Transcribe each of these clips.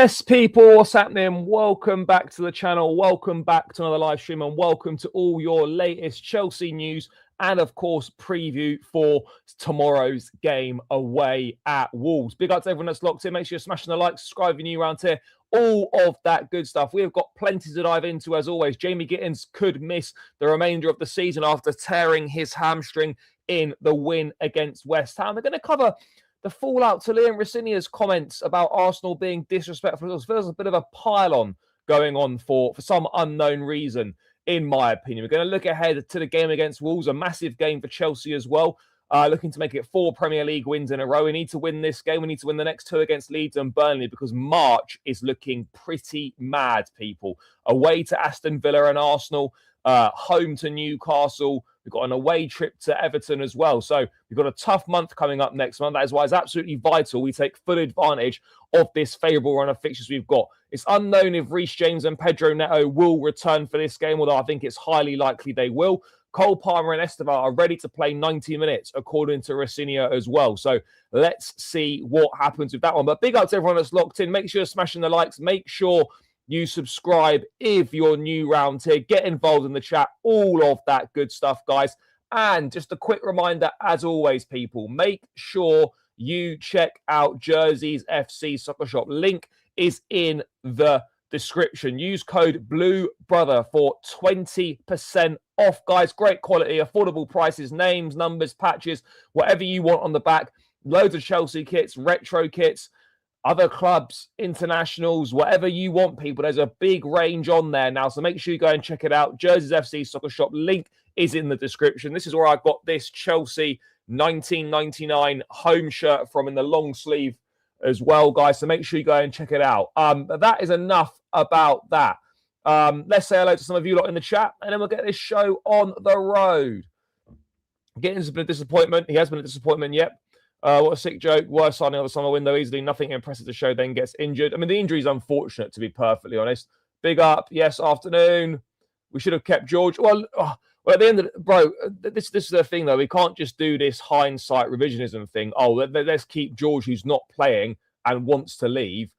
Yes, people, what's happening? Welcome back to the channel. Welcome back to another live stream, and welcome to all your latest Chelsea news and, of course, preview for tomorrow's game away at Wolves. Big up to everyone that's locked in. Make sure you're smashing the like, subscribe if you're new around here. All of that good stuff. We have got plenty to dive into, as always. Jamie Gittens could miss the remainder of the season after tearing his hamstring in the win against West Ham. We're going to cover the fallout to Rosenier's comments about Arsenal being disrespectful. There's a bit of a pile-on going on for some unknown reason, in my opinion. We're going to look ahead to the game against Wolves, a massive game for Chelsea as well, looking to make it 4 Premier League wins in a row. We need to win this game. We need to win the next 2 against Leeds and Burnley because March is looking pretty mad, people. Away to Aston Villa and Arsenal, home to Newcastle. We've got an away trip to Everton as well. So we've got a tough month coming up next month. That is why it's absolutely vital we take full advantage of this favourable run of fixtures we've got. It's unknown if Reece James and Pedro Neto will return for this game, although I think it's highly likely they will. Cole Palmer and Esteval are ready to play 90 minutes, according to Rosenior as well. So let's see what happens with that one. But big up to everyone that's locked in. Make sure you're smashing the likes. Make sure you subscribe if you're new round here. Get involved in the chat. All of that good stuff, guys. And just a quick reminder, as always, people, make sure you check out Jersey's FC Soccer Shop. Link is in the description. Use code BLUEBROTHER for 20% off, guys. Great quality, affordable prices, names, numbers, patches, whatever you want on the back. Loads of Chelsea kits, retro kits, other clubs, internationals, whatever you want, people. There's a big range on there now, so make sure you go and check it out. Jersey's FC Soccer Shop, link is in the description. This is where I got this Chelsea 1999 home shirt from, in the long sleeve as well, guys, so make sure you go and check it out. But that is enough about that. Let's say hello to some of you lot in the chat, and then we'll get this show on the road. Gittens has been a disappointment. He has been a disappointment, yet. What a sick joke. Worst signing of the summer window. Easily nothing impressive to show, then gets injured. I mean, the injury is unfortunate, to be perfectly honest. Big up. Yes, afternoon. We should have kept George. Well, at the end of the, bro, this is the thing, though. We can't just do this hindsight revisionism thing. Oh, let's keep George, who's not playing and wants to leave,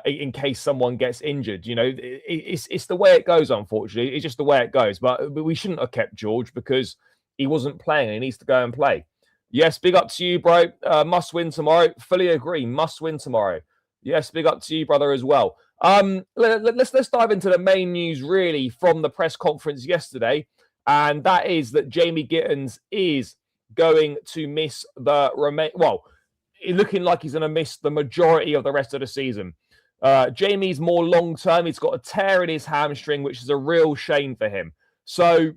in case someone gets injured. You know, it's the way it goes, unfortunately. It's just the way it goes. But we shouldn't have kept George because he wasn't playing and he needs to go and play. Yes, big up to you, bro. Must win tomorrow. Fully agree. Must win tomorrow. Yes, big up to you, brother, as well. Let's dive into the main news, really, from the press conference yesterday, and that is that Jamie Gittens is going to miss looking like he's going to miss the majority of the rest of the season. Jamie's more long-term. He's got a tear in his hamstring, which is a real shame for him. So,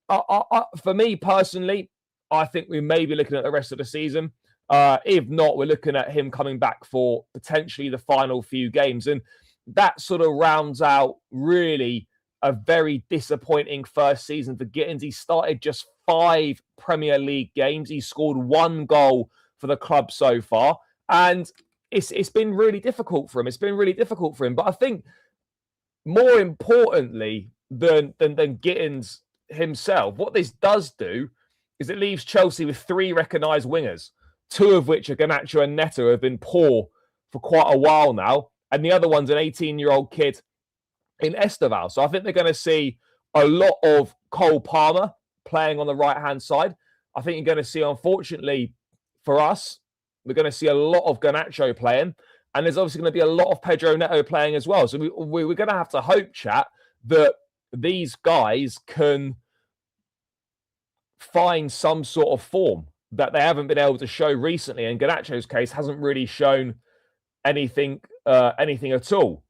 for me personally, I think we may be looking at the rest of the season. If not, we're looking at him coming back for potentially the final few games. And that sort of rounds out really a very disappointing first season for Gittens. He started just 5 Premier League games. He scored 1 goal for the club so far. And it's been really difficult for him. It's been really difficult for him. But I think more importantly than Gittens himself, what this does do is it leaves Chelsea with 3 recognised wingers, 2 of which are Garnacho and Neto, who have been poor for quite a while now. And the other one's an 18-year-old kid in Esteval. So I think they're going to see a lot of Cole Palmer playing on the right-hand side. I think you're going to see, unfortunately, for us, we're going to see a lot of Garnacho playing. And there's obviously going to be a lot of Pedro Neto playing as well. So we're going to have to hope, chat, that these guys can find some sort of form that they haven't been able to show recently. And Garnacho's case hasn't really shown anything at all.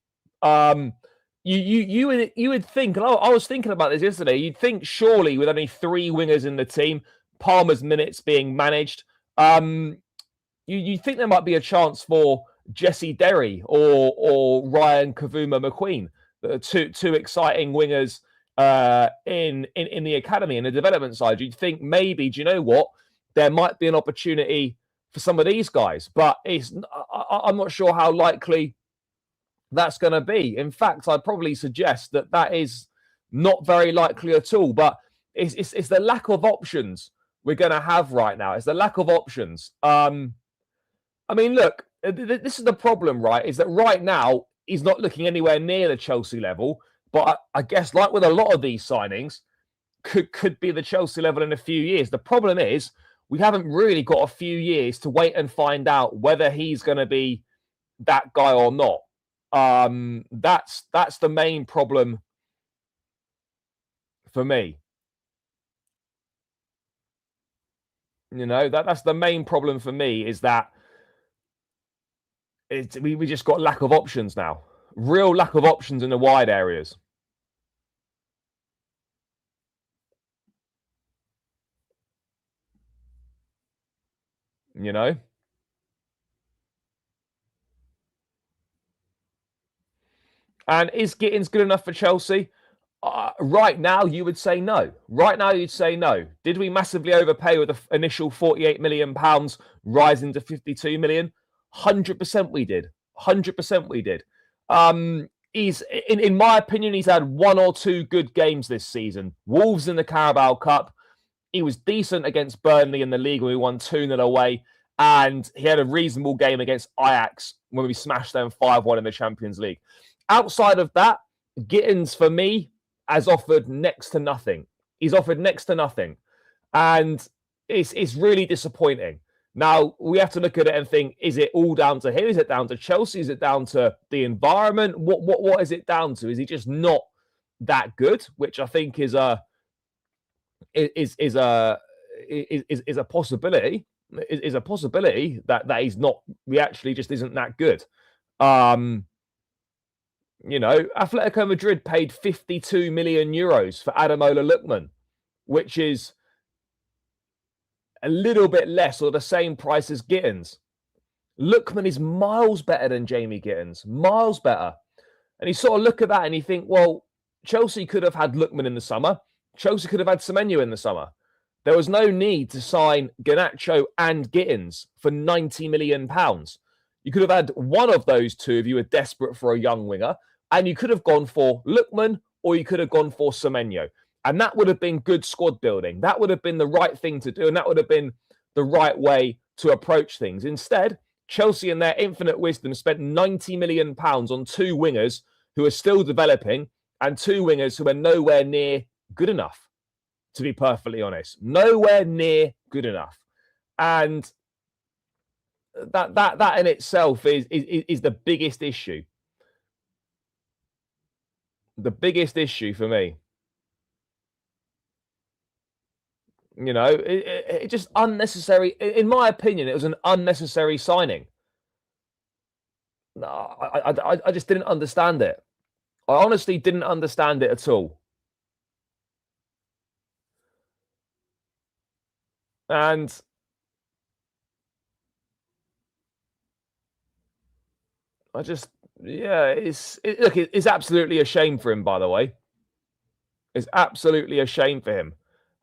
You would think, and I was thinking about this yesterday, you'd think surely with only 3 wingers in the team, Palmer's minutes being managed, you think there might be a chance for Jesse Derry or Ryan Kavuma McQueen, two exciting wingers in the academy and the development side. You'd think maybe, do you know what? There might be an opportunity for some of these guys, but I'm not sure how likely that's going to be. In fact, I'd probably suggest that is not very likely at all. But it's the lack of options we're going to have right now. It's the lack of options. I mean, look, this is the problem, right? Is that right now he's not looking anywhere near the Chelsea level. But I guess, like with a lot of these signings, could be the Chelsea level in a few years. The problem is we haven't really got a few years to wait and find out whether he's going to be that guy or not. That's the main problem for me. You know, that's the main problem for me, is that we just got lack of options now. Real lack of options in the wide areas. You know? And is Gittens good enough for Chelsea? Right now, you would say no. Right now, you'd say no. Did we massively overpay with the initial £48 million rising to 52 million? 100% we did. 100% we did. He's, in my opinion, he's had one or two good games this season. Wolves in the Carabao Cup. He was decent against Burnley in the league when we won 2-0 away. And he had a reasonable game against Ajax when we smashed them 5-1 in the Champions League. Outside of that, Gittens, for me, has offered next to nothing. He's offered next to nothing. And it's really disappointing. Now, we have to look at it and think, is it all down to him? Is it down to Chelsea? Is it down to the environment? What is it down to? Is he just not that good? Which I think is a possibility. Is a possibility that he's not. He actually just isn't that good. You know, Atletico Madrid paid 52 million euros for Ademola Lookman, which is a little bit less or the same price as Gittens. Lookman is miles better than Jamie Gittens, miles better. And you sort of look at that and you think, well, Chelsea could have had Lookman in the summer. Chelsea could have had Semenyo in the summer. There was no need to sign Garnacho and Gittens for £90 million. You could have had one of those two if you were desperate for a young winger, and you could have gone for Lookman or you could have gone for Semenyo. And that would have been good squad building. That would have been the right thing to do, and that would have been the right way to approach things. Instead, Chelsea, in their infinite wisdom, spent £90 million on two wingers who are still developing and two wingers who are nowhere near good enough, to be perfectly honest. Nowhere near good enough. And that in itself is the biggest issue. The biggest issue for me. You know, it just unnecessary. In my opinion, it was an unnecessary signing. No, I just didn't understand it. I honestly didn't understand it at all. And I just, yeah, look, it's absolutely a shame for him, by the way. It's absolutely a shame for him.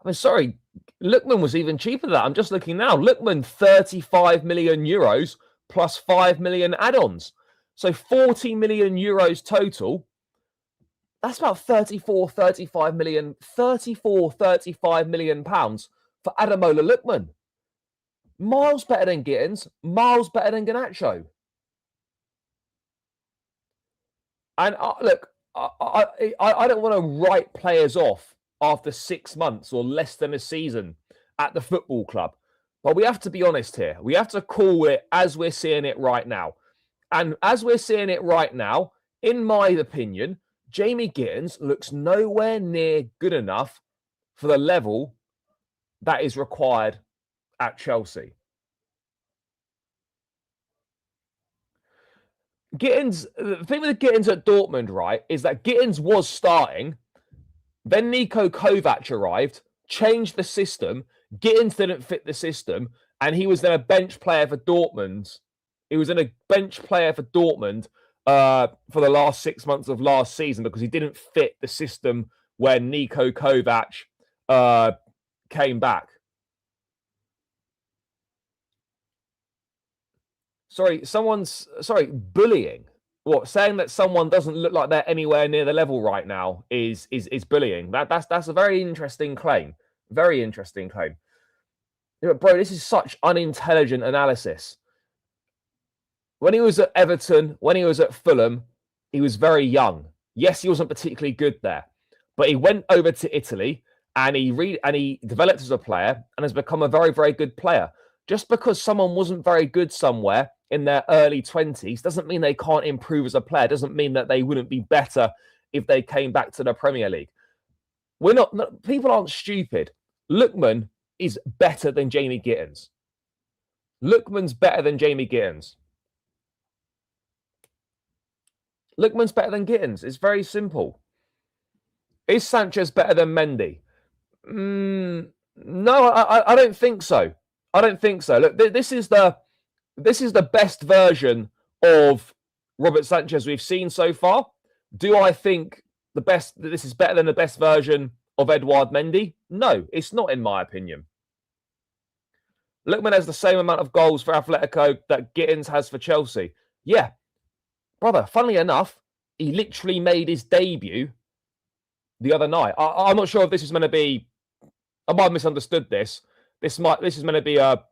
I mean, sorry, Lookman was even cheaper than that. I'm just looking now. Lookman, 35 million euros plus 5 million add-ons. So 40 million euros total. That's about 35 million pounds for Ademola Lookman. Miles better than Gittens, miles better than Garnacho. And look, I don't want to write players off after 6 months or less than a season at the football club. But we have to be honest here. We have to call it as we're seeing it right now. And as we're seeing it right now, in my opinion, Jamie Gittens looks nowhere near good enough for the level that is required at Chelsea. Gittens, the thing with Gittens at Dortmund, right, is that Gittens was starting. Then Niko Kovac arrived, changed the system. Gittens didn't fit the system, and he was then a bench player for Dortmund. He was in a bench player for Dortmund for the last 6 months of last season because he didn't fit the system when Niko Kovac came back. Sorry, bullying. What, saying that someone doesn't look like they're anywhere near the level right now is bullying. That's a very interesting claim. Very interesting claim. Yeah, bro, this is such unintelligent analysis. when he was at Everton, when he was at Fulham, he was very young. Yes, he wasn't particularly good there, but he went over to Italy and he developed as a player and has become a very, very good player. Just because someone wasn't very good somewhere in their early 20s doesn't mean they can't improve as a player. Doesn't mean that they wouldn't be better if they came back to the Premier League. People aren't stupid. Lookman is better than Jamie Gittens. Lookman's better than Jamie Gittens. Lookman's better than Gittens. It's very simple. Is Sanchez better than Mendy? No, I don't think so. I don't think so. Look, this is the best version of Robert Sanchez we've seen so far. Do I think this is better than the best version of Edouard Mendy? No, it's not, in my opinion. Lookman has the same amount of goals for Atletico that Gittens has for Chelsea. Yeah, brother, funnily enough, he literally made his debut the other night. I'm not sure if this is meant to be... I might have misunderstood this. This is meant to be a...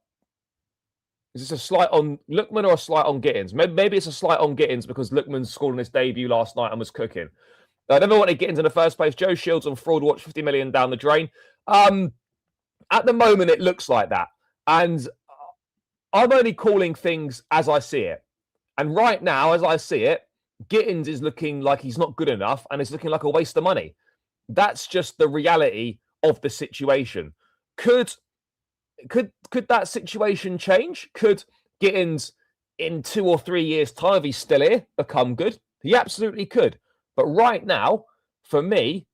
Is this a slight on Lookman or a slight on Gittens? Maybe it's a slight on Gittens because Lookman scored on his debut last night and was cooking. I never wanted Gittens in the first place. Joe Shields on Fraud Watch, 50 million down the drain. At the moment, it looks like that. And I'm only calling things as I see it. And right now, as I see it, Gittens is looking like he's not good enough and it's looking like a waste of money. That's just the reality of the situation. Could that situation change? Could Gittens in 2 or 3 years' time, if he's still here, become good? He absolutely could. But right now, for me,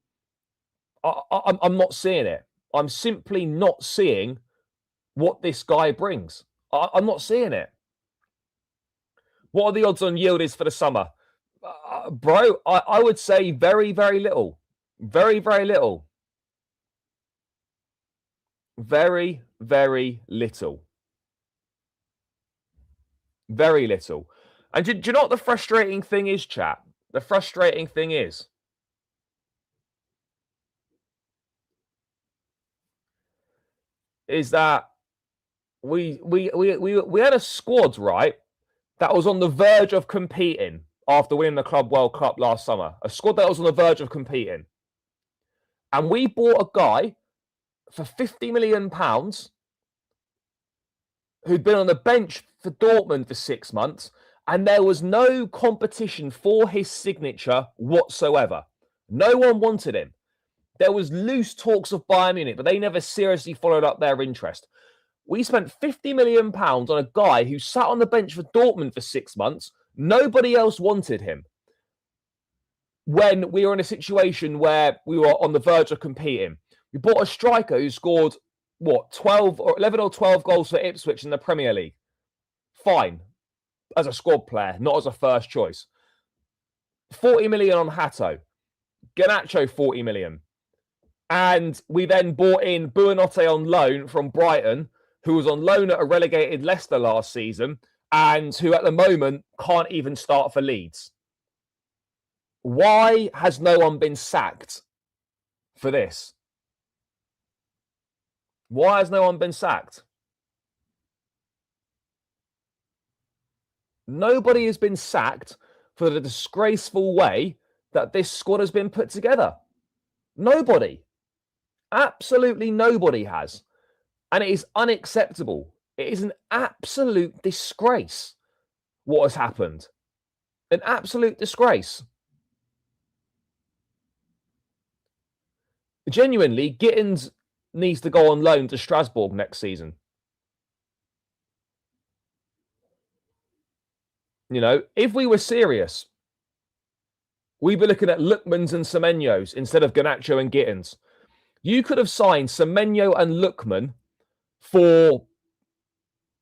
I'm not seeing it. I'm simply not seeing what this guy brings. I'm not seeing it. What are the odds on Yildiz for the summer? Bro, I would say very, very little. Very, very little. Very, very little. Very little. And do you know what the frustrating thing is, chat? The frustrating thing is that we had a squad, right, that was on the verge of competing after winning the Club World Cup last summer. A squad that was on the verge of competing. And we bought a guy for £50 million who'd been on the bench for Dortmund for 6 months, and there was no competition for his signature whatsoever. No one wanted him. There was loose talks of Bayern Munich, but they never seriously followed up their interest. We spent £50 million on a guy who sat on the bench for Dortmund for 6 months. Nobody else wanted him. When we were in a situation where we were on the verge of competing. We bought a striker who scored, 11 or 12 goals for Ipswich in the Premier League. Fine. As a squad player, not as a first choice. 40 million on Hato. Garnacho, 40 million. And we then bought in Buonanotte on loan from Brighton, who was on loan at a relegated Leicester last season, and who at the moment can't even start for Leeds. Why has no one been sacked for this? Why has no one been sacked? Nobody has been sacked for the disgraceful way that this squad has been put together. Nobody. Absolutely nobody has. And it is unacceptable. It is an absolute disgrace what has happened. An absolute disgrace. Genuinely, Gittens needs to go on loan to Strasbourg next season. You know, if we were serious, we'd be looking at Lookmans and Semenyo's instead of Garnacho and Gittens. You could have signed Semenyo and Lookman for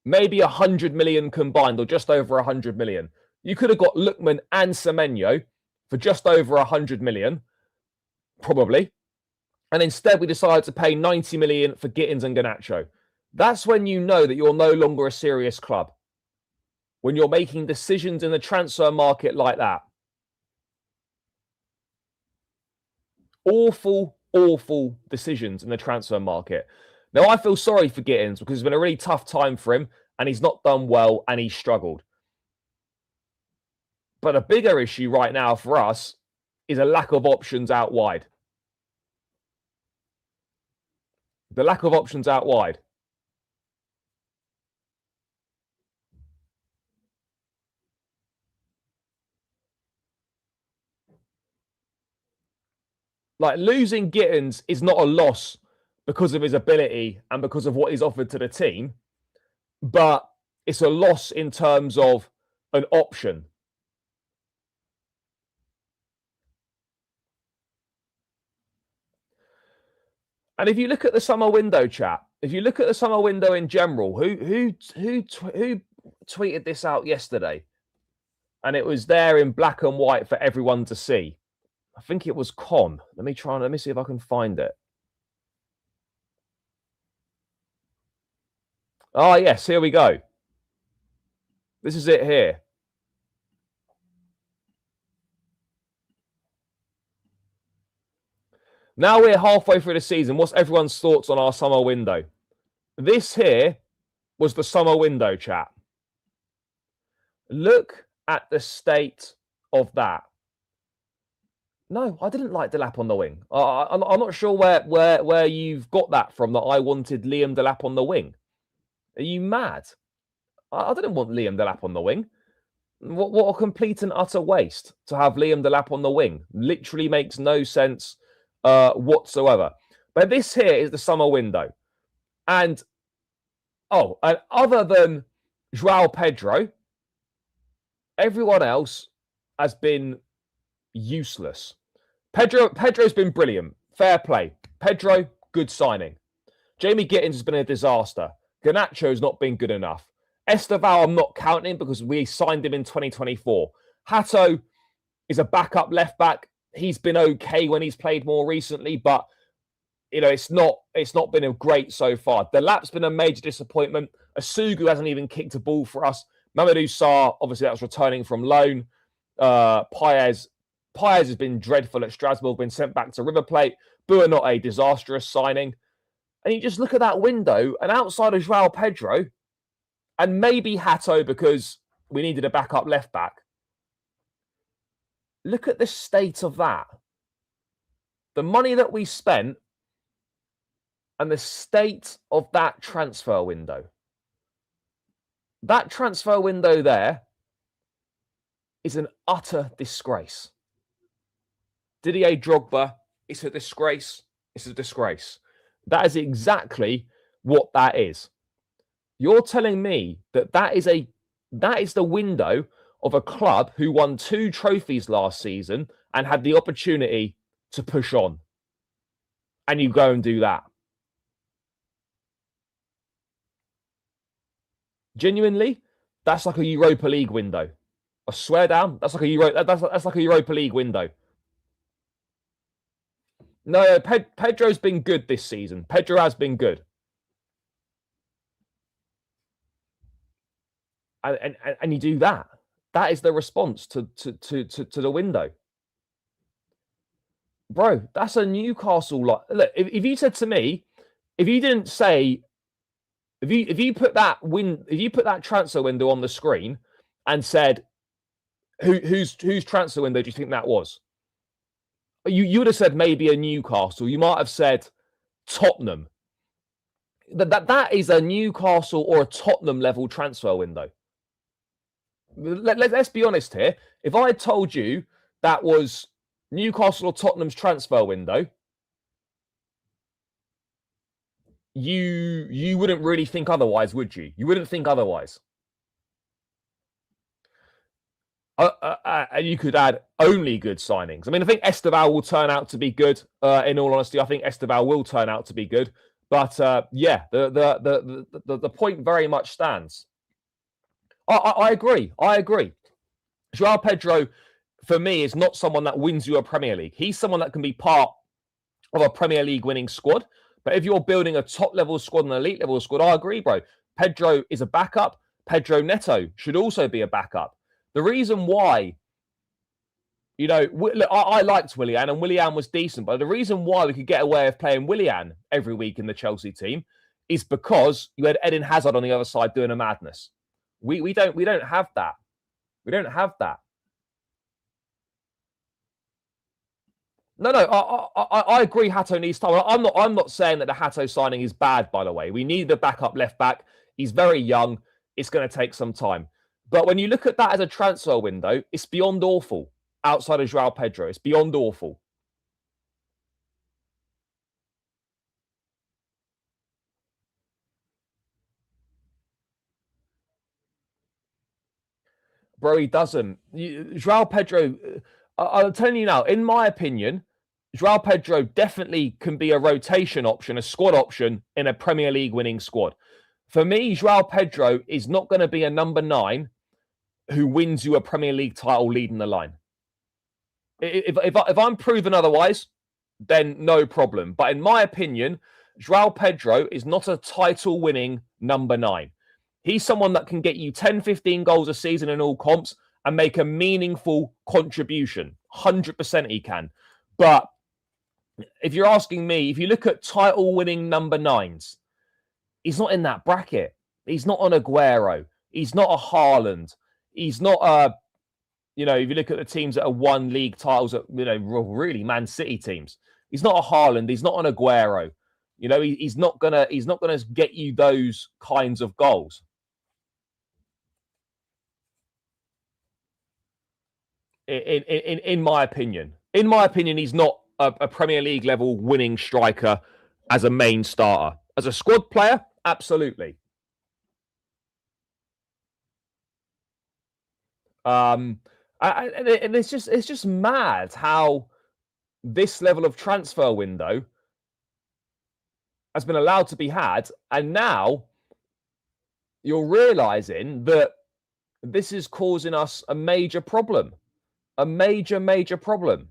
maybe 100 million combined, or just over 100 million. You could have got Lookman and Semenyo for just over 100 million, probably. And instead, we decided to pay 90 million for Gittens and Garnacho. That's when you know that you're no longer a serious club. When you're making decisions in the transfer market like that. Awful, awful decisions in the transfer market. Now, I feel sorry for Gittens because it's been a really tough time for him and he's not done well and he's struggled. But a bigger issue right now for us is a lack of options out wide. The lack of options out wide. Like, losing Gittens is not a loss because of his ability and because of what he's offered to the team, but it's a loss in terms of an option. And if you look at the summer window, chat, if you look at the summer window in general, who tweeted this out yesterday? And it was there in black and white for everyone to see. I think it was Con. Let me see if I can find it. Oh, yes, here we go. This is it here. Now we're halfway through the season. What's everyone's thoughts on our summer window? This here was the summer window, chat. Look at the state of that. No, I didn't like Delap on the wing. I'm not sure where you've got that from, that I wanted Liam Delap on the wing. Are you mad? I didn't want Liam Delap on the wing. What a complete and utter waste to have Liam Delap on the wing. Literally makes no sense whatsoever. But this here is the summer window. And other than João Pedro, everyone else has been useless. Pedro's been brilliant. Fair play. Pedro, good signing. Jamie Gittens has been a disaster. Garnacho's not been good enough. Esteval, I'm not counting because we signed him in 2024. Hato is a backup left back. He's been okay when he's played more recently, but it's not been a great so far. Delap's been a major disappointment. Asugu hasn't even kicked a ball for us. Mamadou Sarr, obviously that was returning from loan. Paez has been dreadful at Strasbourg, been sent back to River Plate. Bua, not a disastrous signing. And you just look at that window, and outside of João Pedro, and maybe Hato because we needed a backup left back, look at the state of that. The money that we spent and the state of that transfer window. That transfer window there is an utter disgrace. Didier Drogba, it's a disgrace. It's a disgrace. That is exactly what that is. You're telling me that is the window of a club who won 2 trophies last season and had the opportunity to push on. And you go and do that. Genuinely, that's like a Europa League window. I swear down, that's like a Europa League window. No, Pedro's been good this season. Pedro has been good. And you do that. That is the response to the window. Bro, that's a Newcastle lot. Look, if you said to me, if you didn't say, if you put that transfer window on the screen and said, whose transfer window do you think that was? You would have said maybe a Newcastle. You might have said Tottenham. That is a Newcastle or a Tottenham level transfer window. Let's be honest here. If I had told you that was Newcastle or Tottenham's transfer window, you wouldn't really think otherwise, would you? You wouldn't think otherwise. You could add only good signings. I mean, I think Esteval will turn out to be good. In all honesty, I think Esteval will turn out to be good. But yeah, the point very much stands. I agree. João Pedro, for me, is not someone that wins you a Premier League. He's someone that can be part of a Premier League winning squad. But if you're building a top-level squad and an elite-level squad, I agree, bro. Pedro is a backup. Pedro Neto should also be a backup. The reason why, look, I liked Willian, and Willian was decent. But the reason why we could get away with playing Willian every week in the Chelsea team is because you had Eden Hazard on the other side doing a madness. We don't have that. We don't have that. No, no, I agree. Hato needs time. I'm not saying that the Hato signing is bad. By the way, we need the backup left back. He's very young. It's going to take some time. But when you look at that as a transfer window, it's beyond awful. Outside of Joao Pedro, it's beyond awful. Bro, he doesn't. Joao Pedro, I'm telling you now, in my opinion, Joao Pedro definitely can be a rotation option, a squad option in a Premier League winning squad. For me, Joao Pedro is not going to be a number 9 who wins you a Premier League title leading the line. If I'm proven otherwise, then no problem. But in my opinion, Joao Pedro is not a title winning number 9. He's someone that can get you 10, 15 goals a season in all comps and make a meaningful contribution. 100% he can. But if you're asking me, if you look at title winning number 9s, he's not in that bracket. He's not an Aguero. He's not a Haaland. He's not a, if you look at the teams that have won league titles, really Man City teams. He's not a Haaland. He's not an Aguero. He's not gonna get you those kinds of goals. In my opinion, he's not a Premier League level winning striker as a main starter. As a squad player, absolutely. And it's just mad how this level of transfer window has been allowed to be had, and now you're realizing that this is causing us a major problem, a major problem.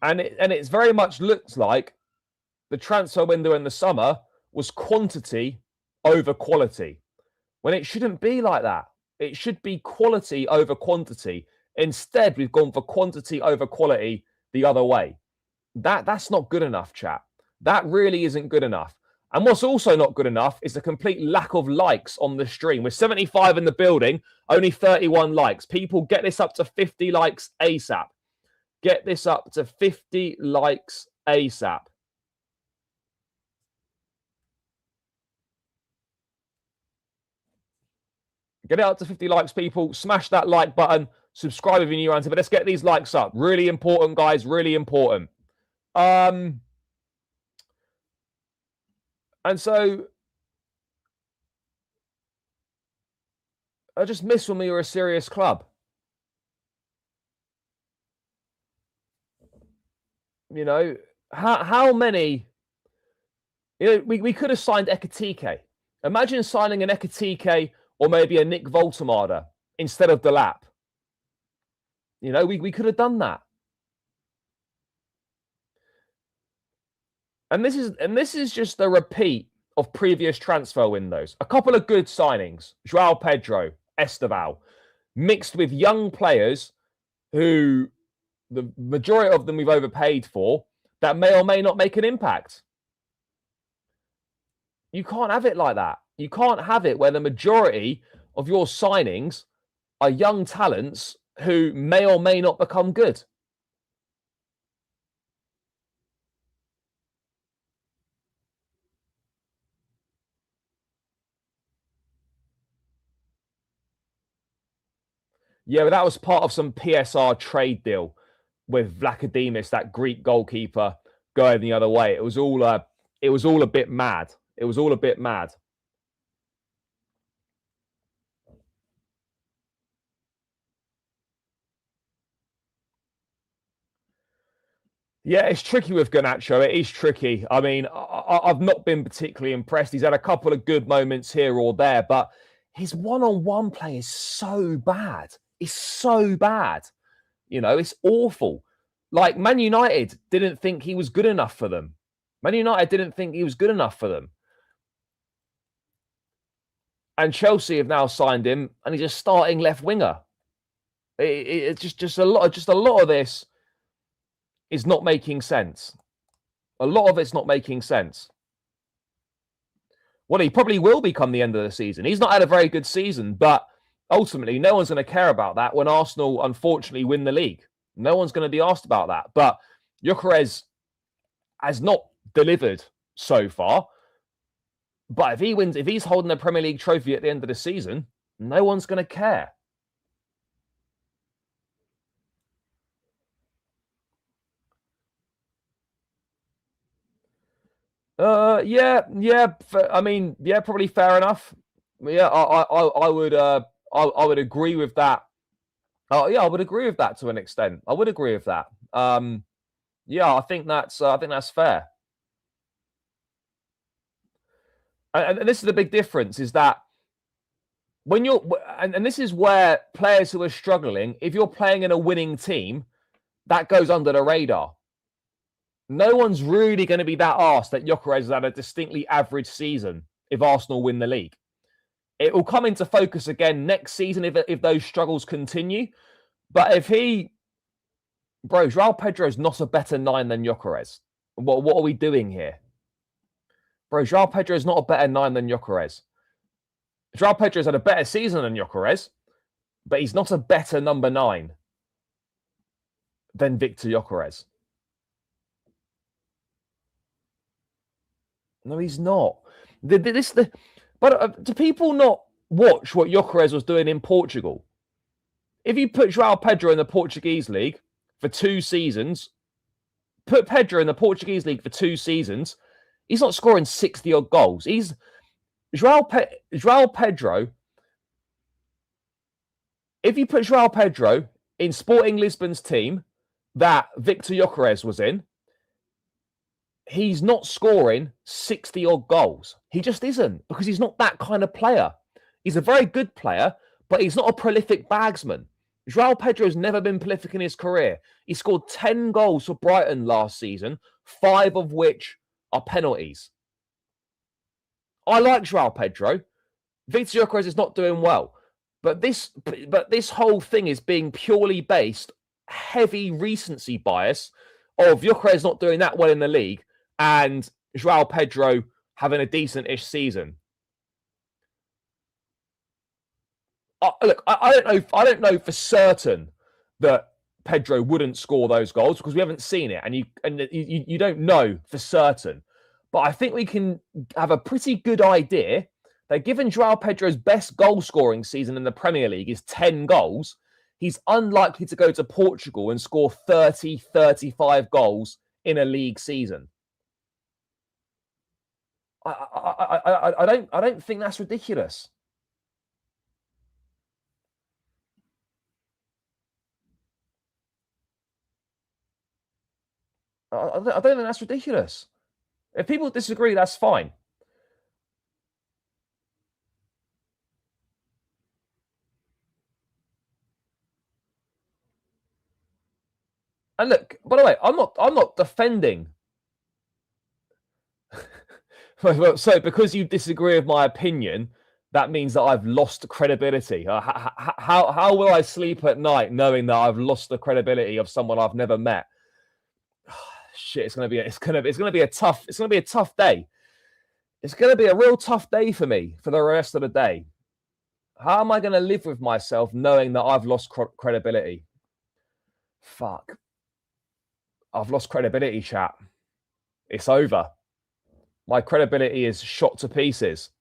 And it's very much looks like the transfer window in the summer was quantity over quality, when it shouldn't be like that. It should be quality over quantity. Instead, we've gone for quantity over quality the other way. That's not good enough, chat. That really isn't good enough. And what's also not good enough is the complete lack of likes on the stream. With 75 in the building, only 31 likes. People, get this up to 50 likes ASAP. Get this up to 50 likes ASAP. Get it up to 50 likes, people. Smash that like button. Subscribe if you're new around here. But let's get these likes up. Really important, guys. Really important. And so I just miss when we were a serious club. How many? We could have signed Ekitike. Imagine signing an Ekitike or maybe a Nick Voltemada instead of Delap. We could have done that. And this is just a repeat of previous transfer windows. A couple of good signings: Joao Pedro, Esteval, mixed with young players who the majority of them we've overpaid for, that may or may not make an impact. You can't have it like that. You can't have it where the majority of your signings are young talents who may or may not become good. Yeah, but that was part of some PSR trade deal with Vlachodimos, that Greek goalkeeper, going the other way. It was all a bit mad. It was all a bit mad. Yeah, it's tricky with Garnacho. It is tricky. I mean, I've not been particularly impressed. He's had a couple of good moments here or there, but his one-on-one play is so bad. It's so bad. It's awful. Like, Man United didn't think he was good enough for them. Man United didn't think he was good enough for them. And Chelsea have now signed him, and he's a starting left winger. It's just a lot of this is not making sense. A lot of it's not making sense. Well, he probably will be come the end of the season. He's not had a very good season, but ultimately, no one's going to care about that when Arsenal, unfortunately, win the league. No one's going to be asked about that. But Gyökeres has not delivered so far. But if he wins, if he's holding the Premier League trophy at the end of the season, no one's going to care. Yeah. I mean, yeah, probably fair enough. Yeah, I would agree with that. Oh, yeah, I would agree with that to an extent. I would agree with that. Yeah, I think that's fair. And this is the big difference: is that when you're, and this is where players who are struggling, if you're playing in a winning team, that goes under the radar. No one's really going to be that arsed that Gyökeres has had a distinctly average season if Arsenal win the league. It will come into focus again next season if those struggles continue. But if Joao Pedro is not a better 9 than Gyökeres. What are we doing here? Joao Pedro is not a better 9 than Gyökeres. Joao Pedro has had a better season than Gyökeres, but he's not a better number 9 than Victor Gyökeres. No, he's not. But do people not watch what Gyökeres was doing in Portugal? If you put Joao Pedro in the Portuguese league for 2 seasons, put Pedro in the Portuguese league for 2 seasons, he's not scoring 60 odd goals. He's Joao Pedro. If you put Joao Pedro in Sporting Lisbon's team that Victor Gyökeres was in, he's not scoring 60 odd goals. He just isn't, because he's not that kind of player. He's a very good player, but he's not a prolific bagsman. Joao Pedro's never been prolific in his career. He scored 10 goals for Brighton last season, 5 of which are penalties. I like Joao Pedro. Victor Gyökeres is not doing well. But this whole thing is being purely based, heavy recency bias of Gyökeres not doing that well in the league and Joao Pedro having a decent-ish season. Look, I don't know for certain that Pedro wouldn't score those goals because we haven't seen it, and you don't know for certain. But I think we can have a pretty good idea that given Joao Pedro's best goal-scoring season in the Premier League is 10 goals, he's unlikely to go to Portugal and score 30, 35 goals in a league season. I don't think that's ridiculous. I don't think that's ridiculous. If people disagree, that's fine. And look, by the way, I'm not defending. So because you disagree with my opinion, that means that I've lost credibility. How will I sleep at night knowing that I've lost the credibility of someone I've never met? Shit, it's gonna be a tough day. It's gonna be a real tough day for me for the rest of the day. How am I gonna live with myself knowing that I've lost credibility? Fuck. I've lost credibility, chat. It's over. My credibility is shot to pieces.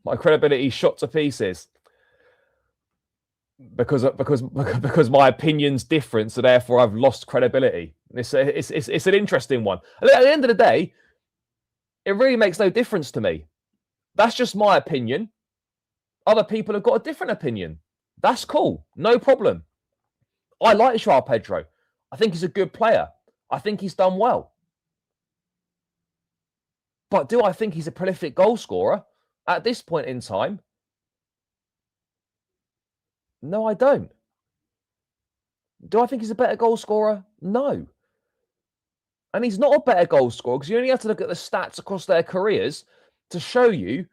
My credibility is shot to pieces because my opinion's different, so therefore I've lost credibility. It's an interesting one. At the end of the day, it really makes no difference to me. That's just my opinion. Other people have got a different opinion. That's cool. No problem. I like Joao Pedro. I think he's a good player. I think he's done well. But do I think he's a prolific goal scorer at this point in time? No, I don't. Do I think he's a better goal scorer? No. And he's not a better goal scorer because you only have to look at the stats across their careers to show you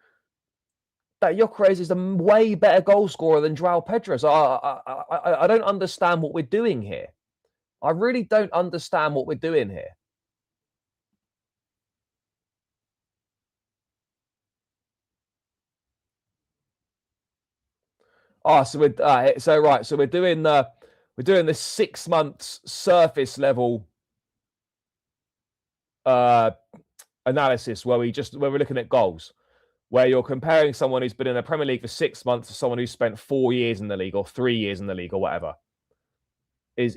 that Gyökeres is a way better goal scorer than Joao Pedro. So I don't understand what we're doing here. I really don't understand what we're doing here. Oh, so we're doing the 6 months surface level analysis where we're looking at goals, where you're comparing someone who's been in the Premier League for 6 months to someone who's spent 4 years in the league or 3 years in the league or whatever. Is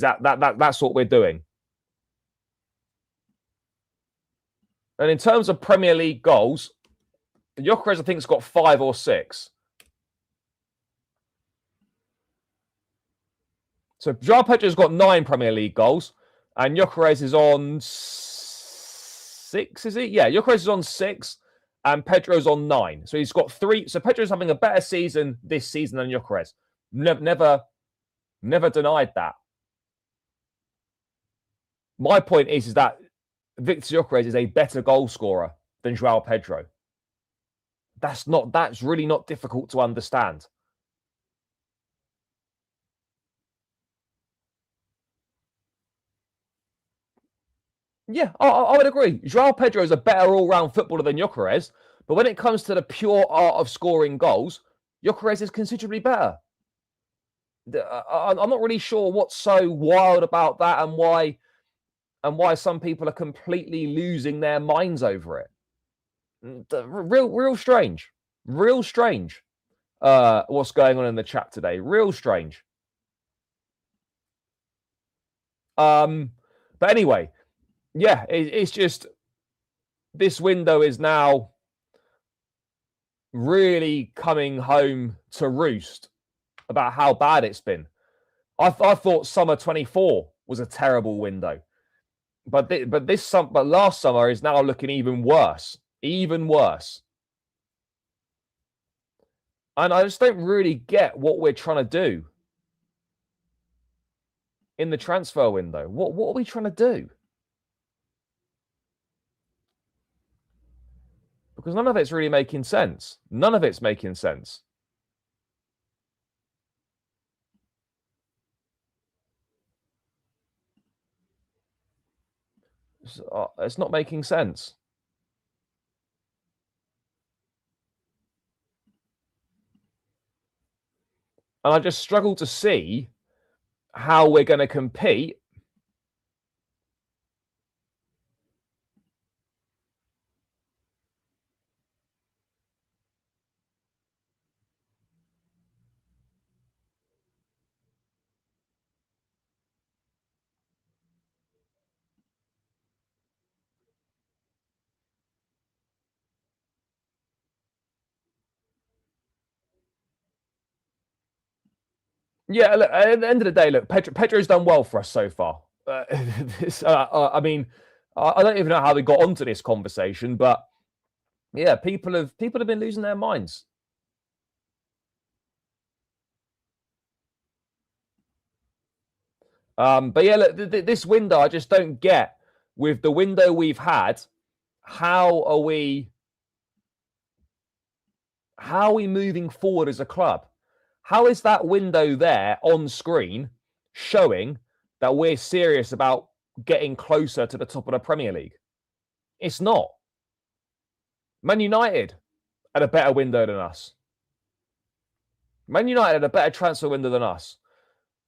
that's what we're doing? And in terms of Premier League goals, Gyökeres, I think, has got 5 or 6. So João Pedro's got 9 Premier League goals, and Gyökeres is on 6, is he? Yeah, Gyökeres is on 6, and Pedro's on 9. So he's got 3. So Pedro's having a better season this season than Gyökeres. Never denied that. My point is that Victor Gyökeres is a better goal scorer than João Pedro. That's really not difficult to understand. Yeah, I would agree. João Pedro is a better all-round footballer than Gyökeres, but when it comes to the pure art of scoring goals, Gyökeres is considerably better. I'm not really sure what's so wild about that and why some people are completely losing their minds over it. Real strange. Real strange. What's going on in the chat today? Real strange. But anyway, yeah, it's just this window is now really coming home to roost about how bad it's been. I thought summer 24 was a terrible window, but last summer is now looking even worse, and I just don't really get what we're trying to do in the transfer window. What are we trying to do? Because none of it's really making sense. None of it's making sense. It's not making sense. And I just struggle to see how we're going to compete Yeah, look, at the end of the day, look, Pedro's done well for us so far. I mean, I don't even know how we got onto this conversation, but yeah, people have been losing their minds. But yeah, look, this window, I just don't get. With the window we've had, how are we moving forward as a club? How is that window there on screen showing that we're serious about getting closer to the top of the Premier League? It's not. Man United had a better window than us. Man United had a better transfer window than us.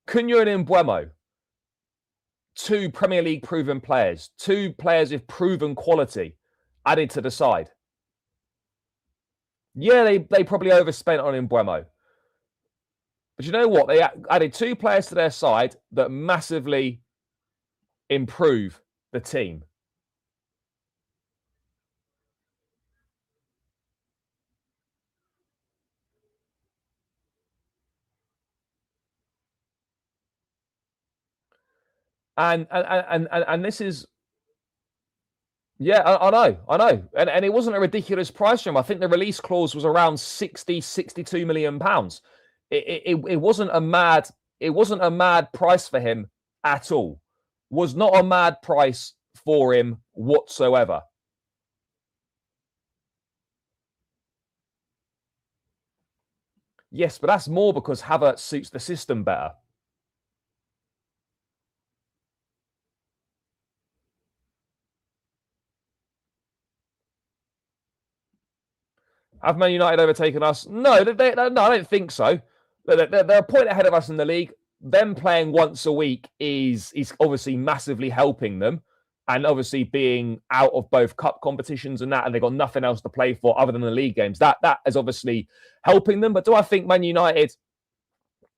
Cunha and Mbeumo, 2 Premier League proven players, 2 players with proven quality added to the side. Yeah, they probably overspent on Mbeumo. But you know what? They added 2 players to their side that massively improve the team. And this is, yeah, I know. And it wasn't a ridiculous price for him. I think the release clause was around 62 million pounds. It wasn't a mad price for him at all. Was not a mad price for him whatsoever. Yes, but that's more because Havertz suits the system better. Have Man United overtaken us? No, no, I don't think so. they're a point ahead of us in the league. Them playing once a week is obviously massively helping them, and obviously being out of both cup competitions and that, and they've got nothing else to play for other than the league games. That is obviously helping them. But do I think Man United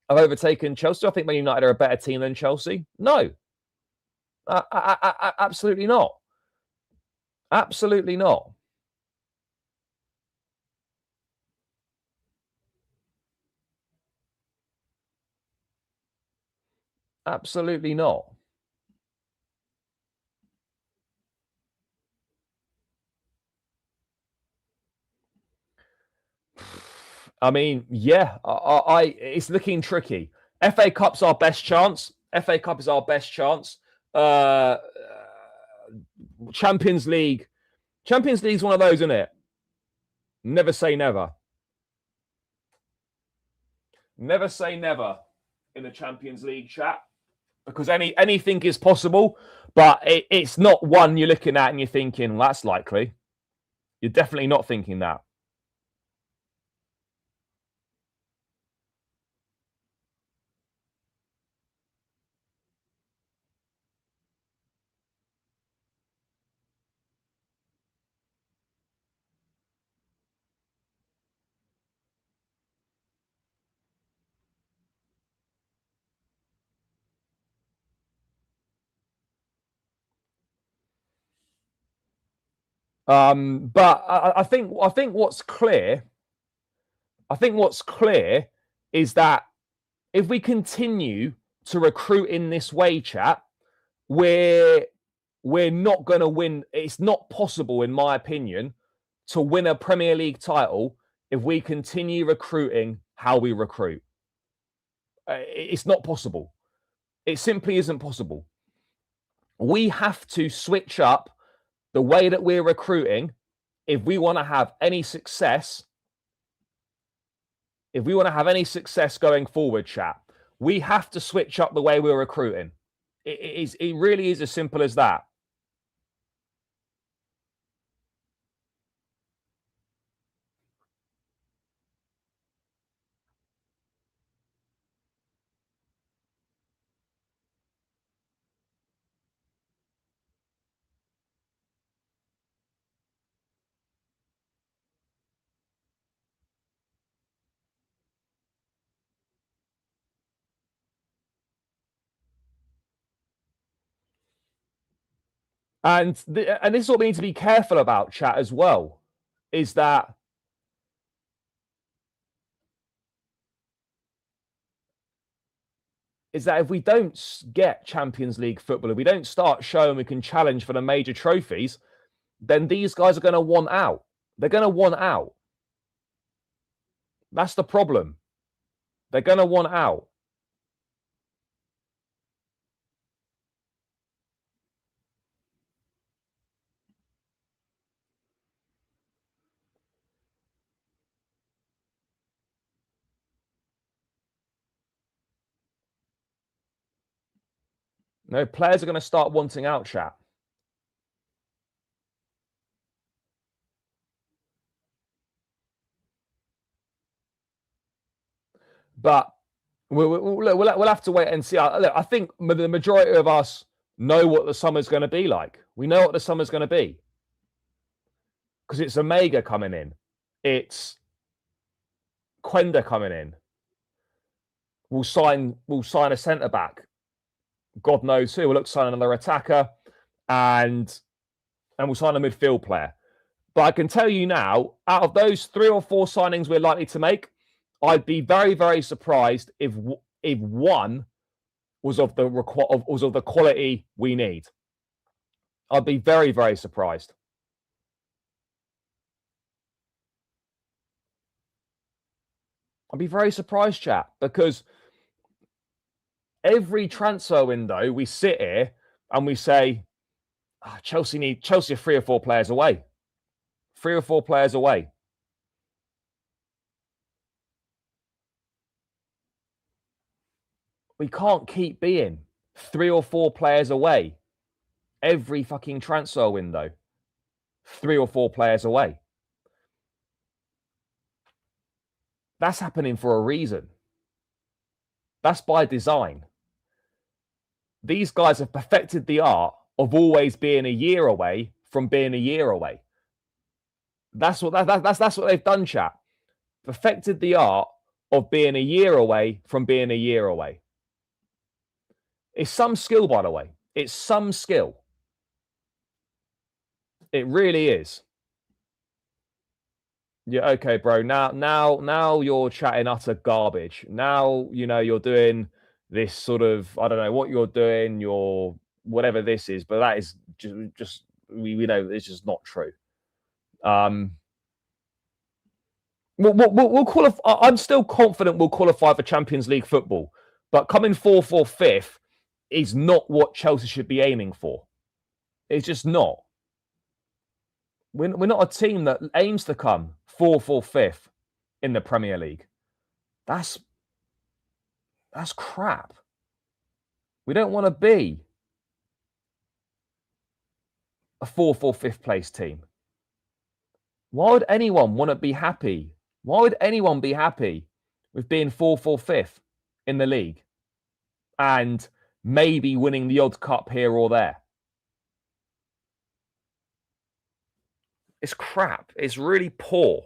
have overtaken Chelsea? Do I think Man United are a better team than Chelsea? No, absolutely not. Absolutely not. Absolutely not. I mean, yeah, it's looking tricky. FA Cup's our best chance. FA Cup is our best chance. Champions League. Champions League's one of those, isn't it? Never say never. Never say never in the Champions League chat, because anything is possible, but it's not one you're looking at and you're thinking, well, that's likely. You're definitely not thinking that. But I think what's clear, is that if we continue to recruit in this way, chat, we're not going to win. It's not possible, in my opinion, to win a Premier League title if we continue recruiting how we recruit. It's not possible. It simply isn't possible. We have to switch up the way that we're recruiting if we want to have any success. If we want to have any success going forward, chat, we have to switch up the way we're recruiting. It really is as simple as that. And this is what we need to be careful about, chat, as well, is that if we don't get Champions League football, if we don't start showing we can challenge for the major trophies, then these guys are going to want out. They're going to want out. That's the problem. They're going to want out. No, players are going to start wanting out, chat. But we'll have to wait and see. Look, I think the majority of us know what the summer's going to be like. We know what the summer's going to be, because it's Omega coming in. It's Quenda coming in. We'll sign a centre back. God knows who. We'll look sign another attacker, and we'll sign a midfield player. But I can tell you now, out of those 3 or 4 signings we're likely to make, I'd be very, very surprised if one was of the quality we need. I'd be very, very surprised. I'd be very surprised, chat, because every transfer window we sit here and we say, Chelsea are 3 or 4 players away. 3 or 4 players away. We can't keep being 3 or 4 players away every fucking transfer window. 3 or 4 players away. That's happening for a reason. That's by design. These guys have perfected the art of always being a year away from being a year away. That's what they've done, chat. Perfected the art of being a year away from being a year away. It's some skill, by the way. It's some skill. It really is. Yeah, okay, bro. Now you're chatting utter garbage. Now, you're doing this sort of, I don't know what you're doing, your whatever this is, but that is just we know it's just not true. We'll qualify. I'm still confident we'll qualify for Champions League football, but coming fourth or fifth is not what Chelsea should be aiming for. It's just not. We're not a team that aims to come fourth or fifth in the Premier League. That's crap. We don't want to be a fourth or fifth place team. Why would anyone want to be happy? Why would anyone be happy with being fourth or fifth in the league and maybe winning the odd cup here or there? It's crap. It's really poor.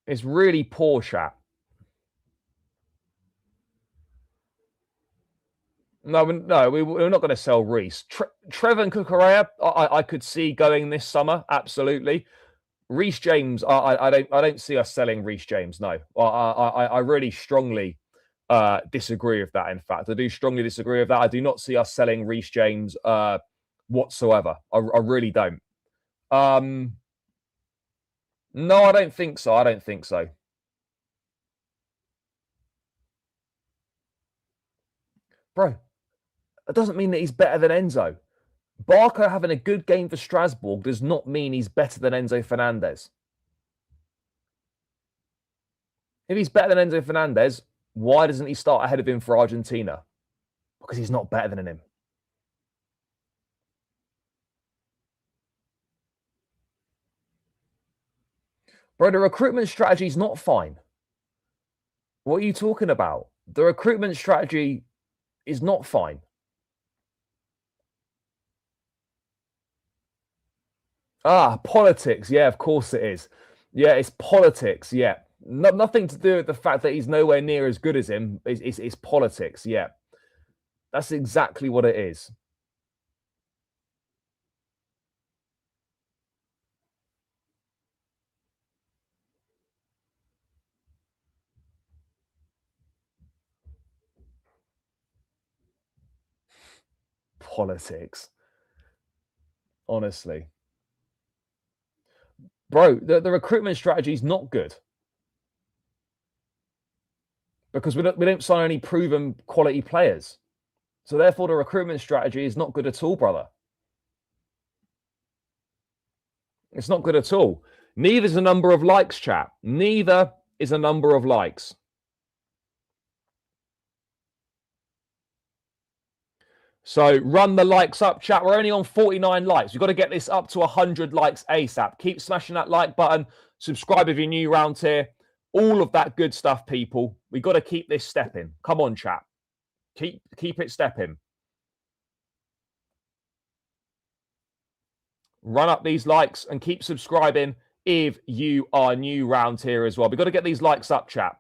It's really poor, chat. No, we're not going to sell Reece. Trevor and Cucurella, I could see going this summer. Absolutely. Reece James, I don't see us selling Reece James. No, I really strongly disagree with that. In fact, I do strongly disagree with that. I do not see us selling Reece James whatsoever. I really don't. No, I don't think so. I don't think so. Bro, it doesn't mean that he's better than Enzo. Barker having a good game for Strasbourg does not mean he's better than Enzo Fernandez. If he's better than Enzo Fernandez, why doesn't he start ahead of him for Argentina? Because he's not better than him. Bro, the recruitment strategy is not fine. What are you talking about? The recruitment strategy is not fine. Politics. Yeah, of course it is. Yeah, it's politics. Yeah. Nothing to do with the fact that he's nowhere near as good as him. It's politics. Yeah. That's exactly what it is. Politics. Honestly. Bro, the recruitment strategy is not good. Because we don't sign any proven quality players. So therefore, the recruitment strategy is not good at all, brother. It's not good at all. Neither is a number of likes, chat. Neither is a number of likes. So run the likes up, chat. We're only on 49 likes. We've got to get this up to 100 likes ASAP. Keep smashing that like button. Subscribe if you're new around here. All of that good stuff, people. We've got to keep this stepping. Come on, chat. Keep it stepping. Run up these likes and keep subscribing if you are new round here as well. We've got to get these likes up, chat.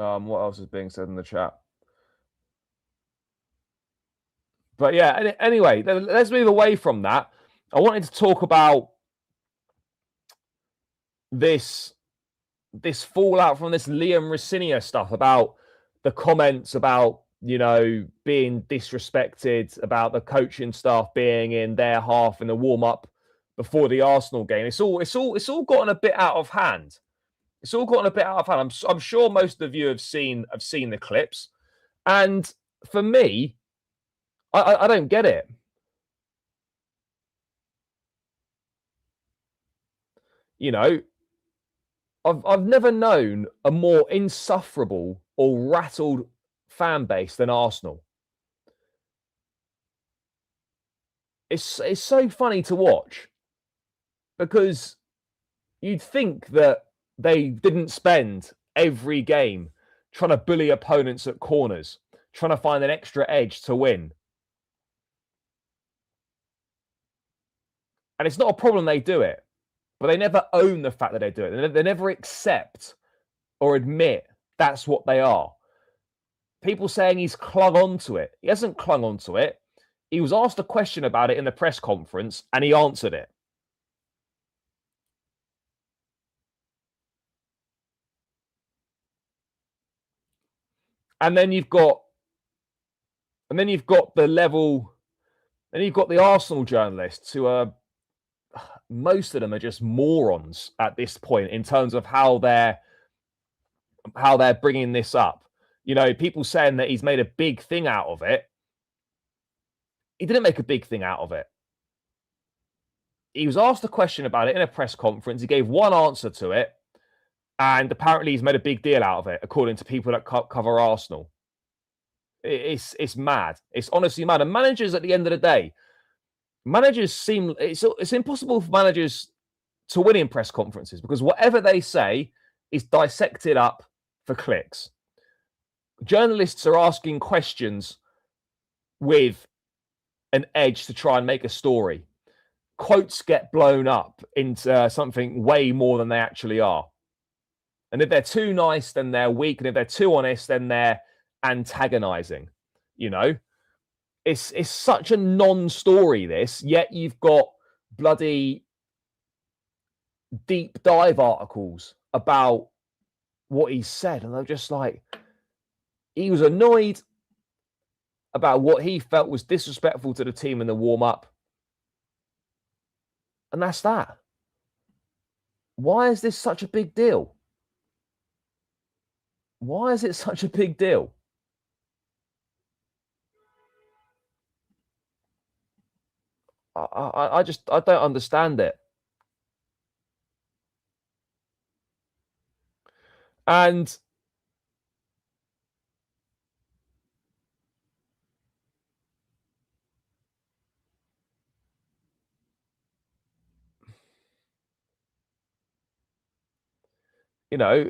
What else is being said in the chat? But yeah, anyway, let's move away from that. I wanted to talk about this fallout from this Liam Rosenior stuff about the comments about, being disrespected, about the coaching staff being in their half in the warm-up before the Arsenal game. It's all gotten a bit out of hand. It's all gotten a bit out of hand. I'm sure most of you have seen the clips. And for me, I don't get it. I've never known a more insufferable or rattled fan base than Arsenal. It's so funny to watch because you'd think that they didn't spend every game trying to bully opponents at corners, trying to find an extra edge to win. And it's not a problem they do it, but they never own the fact that they do it. They never accept or admit that's what they are. People saying he's clung on to it. He hasn't clung on to it. He was asked a question about it in the press conference and he answered it. And then you've got the level, then you've got the Arsenal journalists who are, most of them are just morons at this point in terms of how they're bringing this up. You know, people saying that he's made a big thing out of it. He didn't make a big thing out of it. He was asked a question about it in a press conference. He gave one answer to it. And apparently he's made a big deal out of it, according to people that cover Arsenal. It's mad. It's honestly mad. And managers, at the end of the day, managers seem... It's impossible for managers to win in press conferences because whatever they say is dissected up for clicks. Journalists are asking questions with an edge to try and make a story. Quotes get blown up into something way more than they actually are. And if they're too nice, then they're weak. And if they're too honest, then they're antagonizing. You know, it's such a non-story, this, yet you've got bloody deep dive articles about what he said. And they're just like, he was annoyed about what he felt was disrespectful to the team in the warm-up. And that's that. Why is this such a big deal? Why is it such a big deal? I don't understand it. And you know,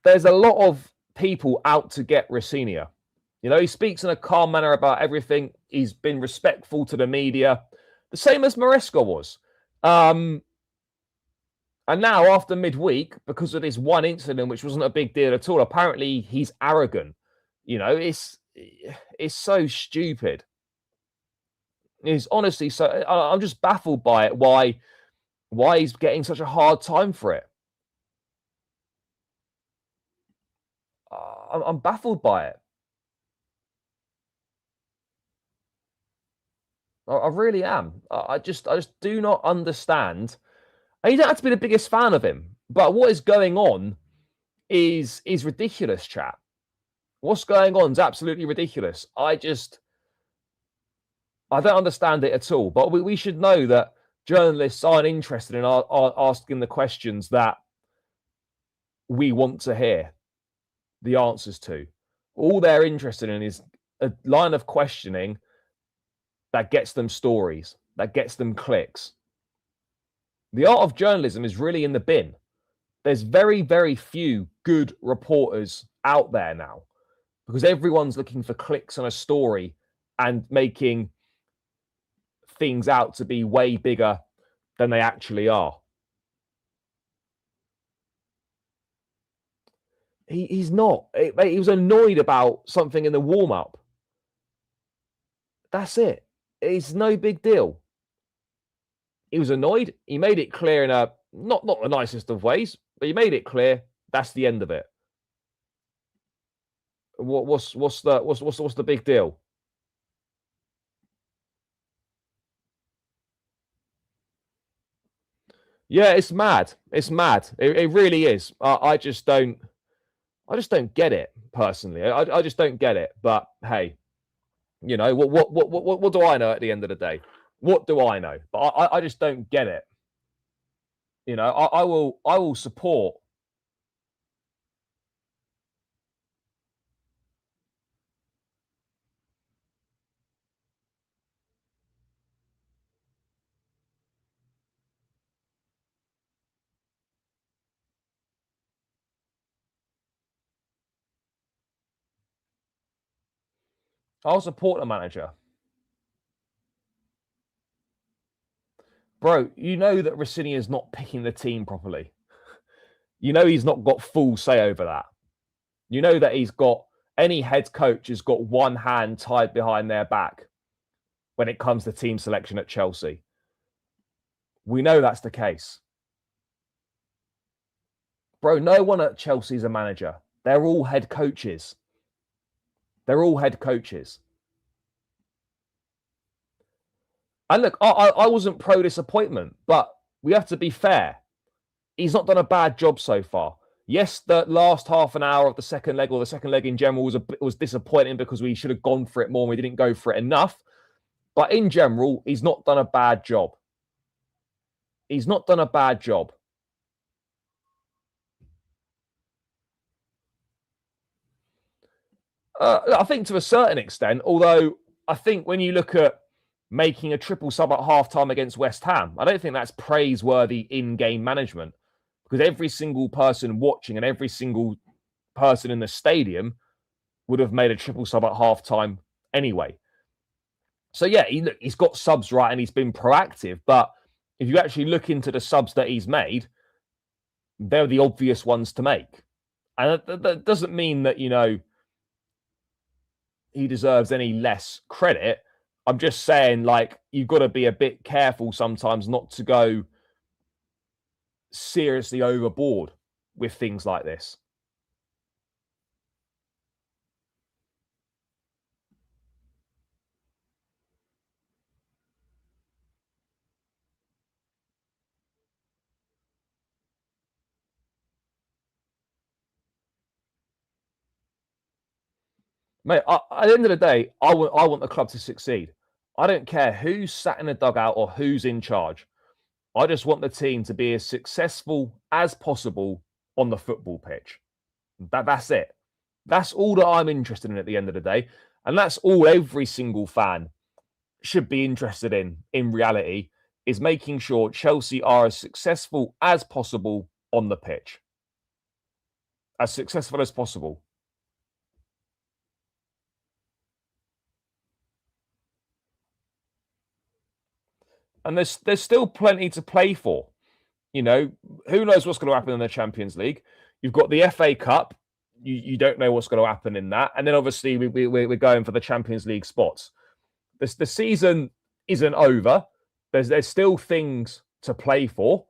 there's a lot of people out to get Rosenior. You know, he speaks in a calm manner about everything. He's been respectful to the media, the same as Maresca was. And now, after midweek, because of this one incident, which wasn't a big deal at all, apparently he's arrogant. You know, it's so stupid. It's honestly so. I'm just baffled by it. Why he's getting such a hard time for it? I'm baffled by it. I really am. I just do not understand. And you don't have to be the biggest fan of him, but what is going on is ridiculous, chat. What's going on is absolutely ridiculous. I don't understand it at all. But we should know that journalists aren't interested in asking the questions that we want to hear the answers to. All they're interested in is a line of questioning that gets them stories, that gets them clicks. The art of journalism is really in the bin. There's very, very few good reporters out there now because everyone's looking for clicks on a story and making things out to be way bigger than they actually are. He's not. He was annoyed about something in the warm-up. That's it. It's no big deal. He was annoyed. He made it clear in a not the nicest of ways, but he made it clear. That's the end of it. What's the big deal? Yeah, it's mad. It's mad. It really is. I just don't get it personally. I just don't get it. But hey, you know what do I know at the end of the day? What do I know? But I just don't get it. I will support. I'll support the manager. Bro, you know that Rosenior is not picking the team properly. You know he's not got full say over that. You know that he's got any head coach has got one hand tied behind their back when it comes to team selection at Chelsea. We know that's the case. Bro, no one at Chelsea is a manager. They're all head coaches. They're all head coaches. And look, I wasn't pro disappointment, but we have to be fair. He's not done a bad job so far. Yes, the last half an hour of the second leg, or the second leg in general, was disappointing because we should have gone for it more and we didn't go for it enough. But in general, he's not done a bad job. He's not done a bad job. I think to a certain extent, although I think when you look at making a triple sub at halftime against West Ham, I don't think that's praiseworthy in-game management, because every single person watching and every single person in the stadium would have made a triple sub at halftime anyway. So yeah, he's got subs right and he's been proactive. But if you actually look into the subs that he's made, they're the obvious ones to make. And that doesn't mean that, he deserves any less credit. I'm just saying, like, you've got to be a bit careful sometimes not to go seriously overboard with things like this. Mate, at the end of the day, I want the club to succeed. I don't care who's sat in the dugout or who's in charge. I just want the team to be as successful as possible on the football pitch. That's it. That's all that I'm interested in at the end of the day. And that's all every single fan should be interested in reality, is making sure Chelsea are as successful as possible on the pitch. As successful as possible. And there's still plenty to play for. Who knows what's going to happen in the Champions League? You've got the FA Cup. You don't know what's going to happen in that. And then obviously we're going for the Champions League spots. The season isn't over. There's still things to play for.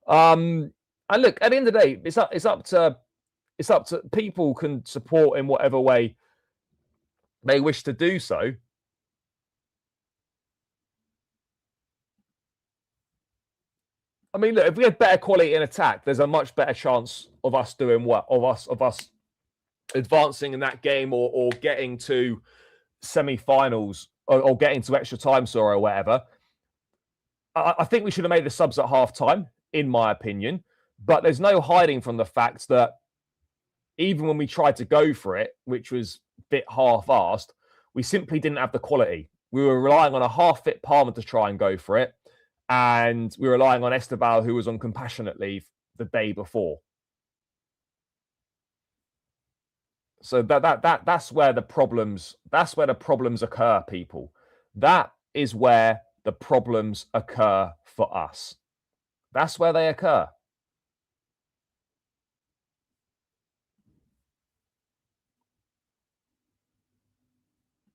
And look, at the end of the day, it's up to people can support in whatever way they wish to do so. I mean, look, if we had better quality in attack, there's a much better chance of us doing what of us advancing in that game, or getting to semi-finals, or getting to extra time, or whatever. I think we should have made the subs at half time, in my opinion. But there's no hiding from the fact that even when we tried to go for it, which was a bit half-assed, we simply didn't have the quality. We were relying on a half-fit Palmer to try and go for it. And we were relying on Esteval, who was on compassionate leave the day before. So that's where the problems occur, people. That is where the problems occur for us. That's where they occur.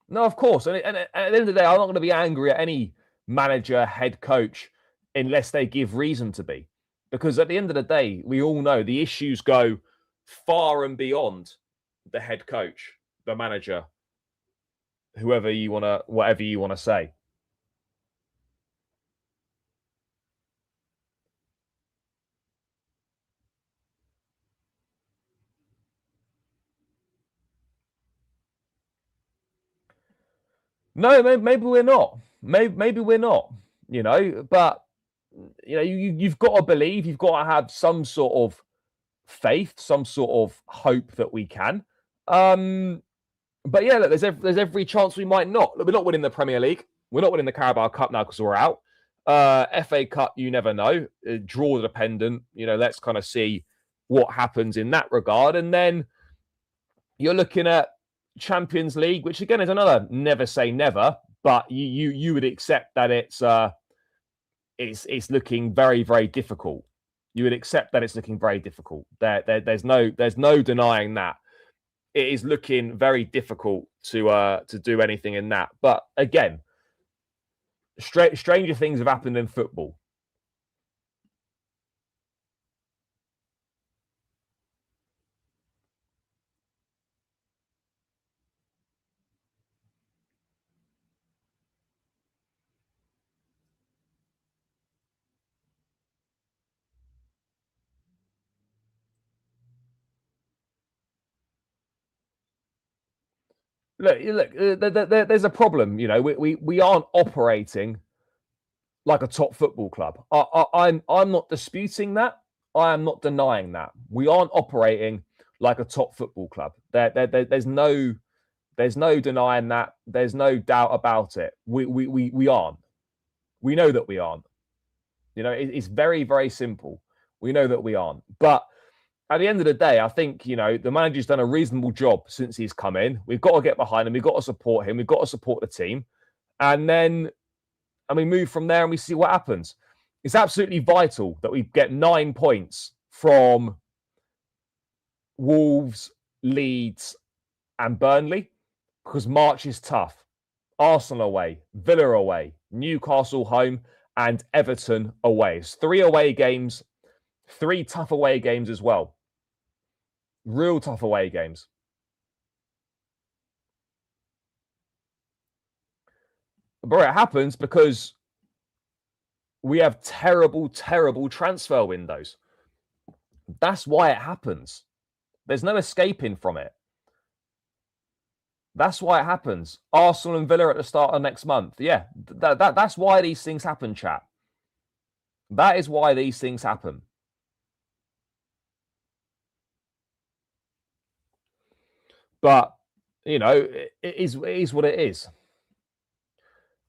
No, of course. And at the end of the day, I'm not going to be angry at any manager, head coach, unless they give reason to be. Because at the end of the day, we all know the issues go far and beyond the head coach, the manager, whatever you want to say. No, maybe we're not. Maybe we're not. But you've got to believe, you've got to have some sort of faith, some sort of hope that we can. But yeah, look, there's every chance we might not. Look, we're not winning the Premier League. We're not winning the Carabao Cup now because we're out. FA Cup, you never know. Draw dependent. Let's kind of see what happens in that regard. And then you're looking at Champions League, which again is another never say never, but you would accept that it's looking very, very difficult. You would accept that it's looking very difficult. There's no denying that. It is looking very difficult to do anything in that. But again, stranger things have happened in football. Look, there's a problem. We aren't operating like a top football club. I'm not disputing that. I am not denying that. We aren't operating like a top football club. There's no denying that. There's no doubt about it. We aren't. We know that we aren't. It's very, very simple. We know that we aren't. But at the end of the day, I think, the manager's done a reasonable job since he's come in. We've got to get behind him. We've got to support him. We've got to support the team. And then, we move from there and we see what happens. It's absolutely vital that we get 9 points from Wolves, Leeds, and Burnley, because March is tough. Arsenal away, Villa away, Newcastle home, and Everton away. It's 3 away games, 3 tough away games as well. Real tough away games. But it happens because we have terrible, terrible transfer windows. That's why it happens. There's no escaping from it. That's why it happens. Arsenal and Villa at the start of next month. Yeah, that's why these things happen, chat. That is why these things happen. But, it is what it is.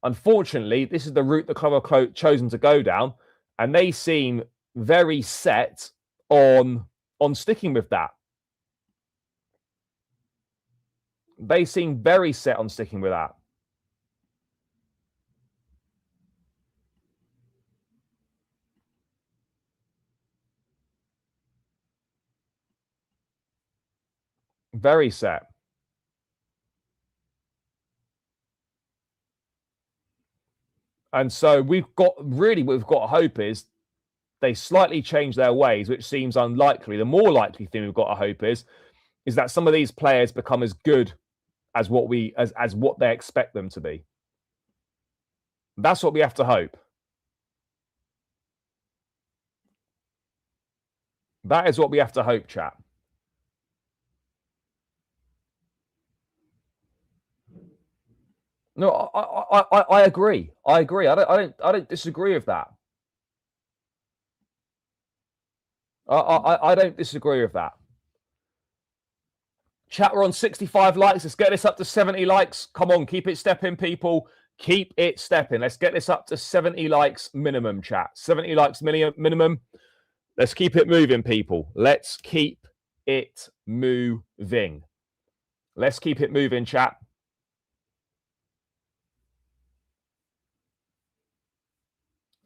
Unfortunately, this is the route the club have chosen to go down, and they seem very set on sticking with that. They seem very set on sticking with that. Very set. And so we've got to hope is they slightly change their ways, which seems unlikely. The more likely thing we've got to hope is that some of these players become as good as what they expect them to be. That's what we have to hope. That is what we have to hope, chat. No, I agree. I agree. I don't disagree with that. I don't disagree with that. Chat, we're on 65 likes. Let's get this up to 70 likes. Come on, keep it stepping, people. Keep it stepping. Let's get this up to 70 likes minimum, chat. 70 likes minimum. Let's keep it moving, people. Let's keep it moving. Let's keep it moving, chat.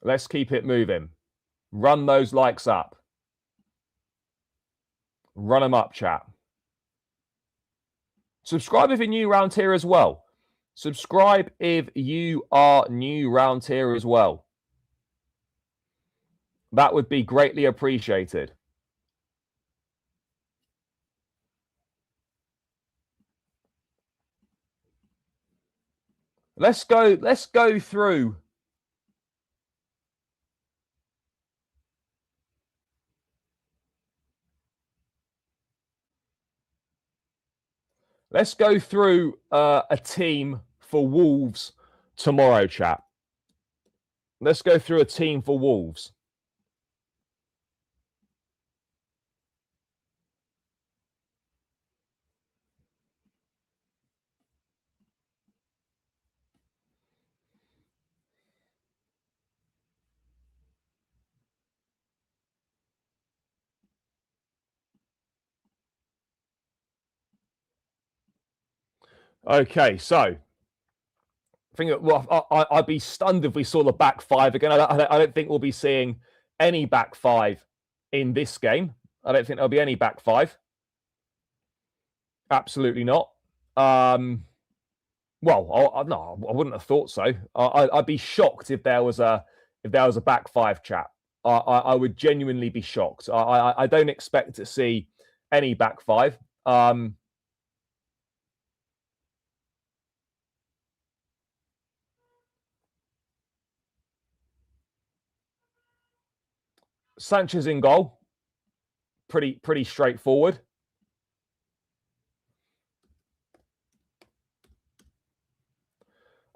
Let's keep it moving. Run those likes up. Run them up, chat. Subscribe if you're new around here as well. Subscribe if you are new around here as well. That would be greatly appreciated. Let's go through. Let's go through a team for Wolves tomorrow, chat. Let's go through a team for Wolves. Okay, so I think I'd be stunned if we saw the back five again. I don't think we'll be seeing any back five in this game. I don't think there'll be any back five. Absolutely not. No, I wouldn't have thought so. I'd be shocked if there was a back five, chap. I would genuinely be shocked. I don't expect to see any back five. Sanchez in goal. Pretty straightforward.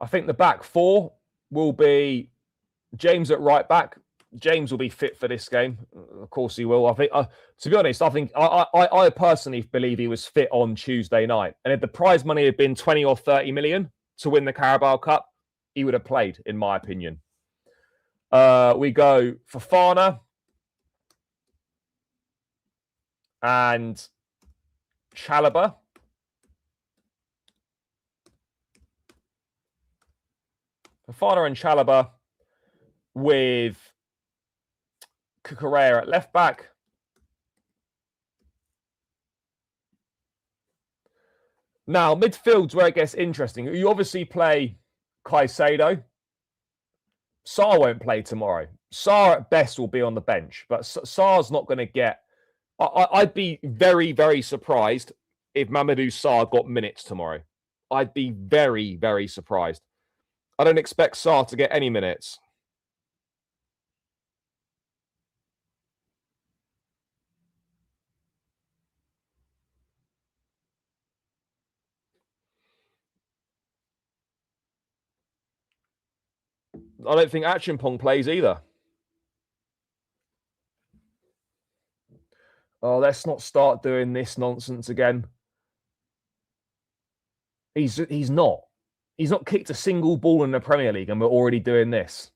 I think the back four will be James at right back. James will be fit for this game. Of course he will. I think, to be honest, I personally believe he was fit on Tuesday night. And if the prize money had been 20 or 30 million to win the Carabao Cup, he would have played, in my opinion. We go for Fofana and Chalobah. Fofana and Chalobah with Cucurella at left back. Now, midfield's where it gets interesting. You obviously play Caicedo. Sarr won't play tomorrow. Sarr at best will be on the bench, but Sarr's not going to get... I'd be very, very surprised if Mamadou Sarr got minutes tomorrow. I'd be very, very surprised. I don't expect Sarr to get any minutes. I don't think Achimpong plays either. Oh, let's not start doing this nonsense again. He's not. He's not kicked a single ball in the Premier League and we're already doing this.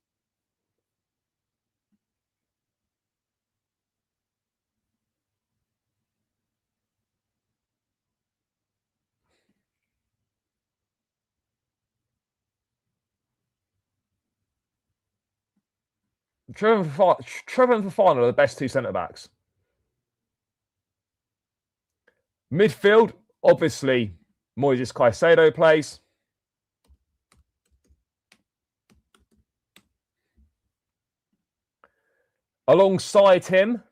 Trevor and Fofana are the best two centre-backs. Midfield, obviously, Moises Caicedo plays. Alongside him,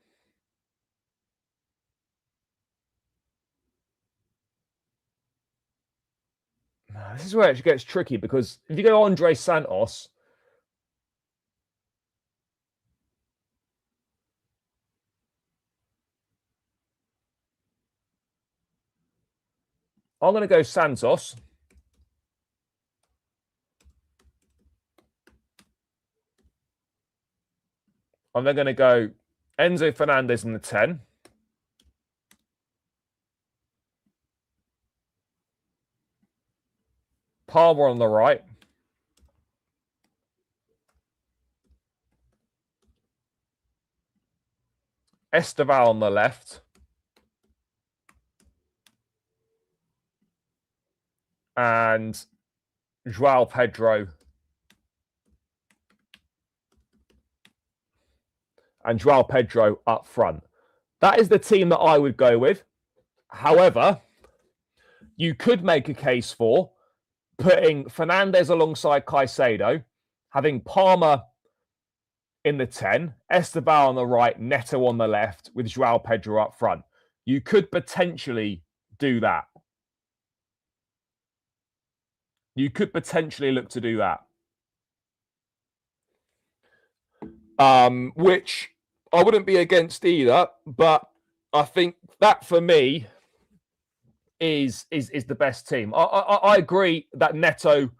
this is where it gets tricky because if you go Andre Santos, I'm going to go Santos. I'm then going to go Enzo Fernandez in the 10. Palmer on the right. Esteval on the left. And Joao Pedro. And Joao Pedro up front. That is the team that I would go with. However, you could make a case for putting Fernandez alongside Caicedo, having Palmer in the 10, Esteval on the right, Neto on the left, with Joao Pedro up front. You could potentially do that. You could potentially look to do that. Which I wouldn't be against either, but I think that for me is the best team. I agree that Neto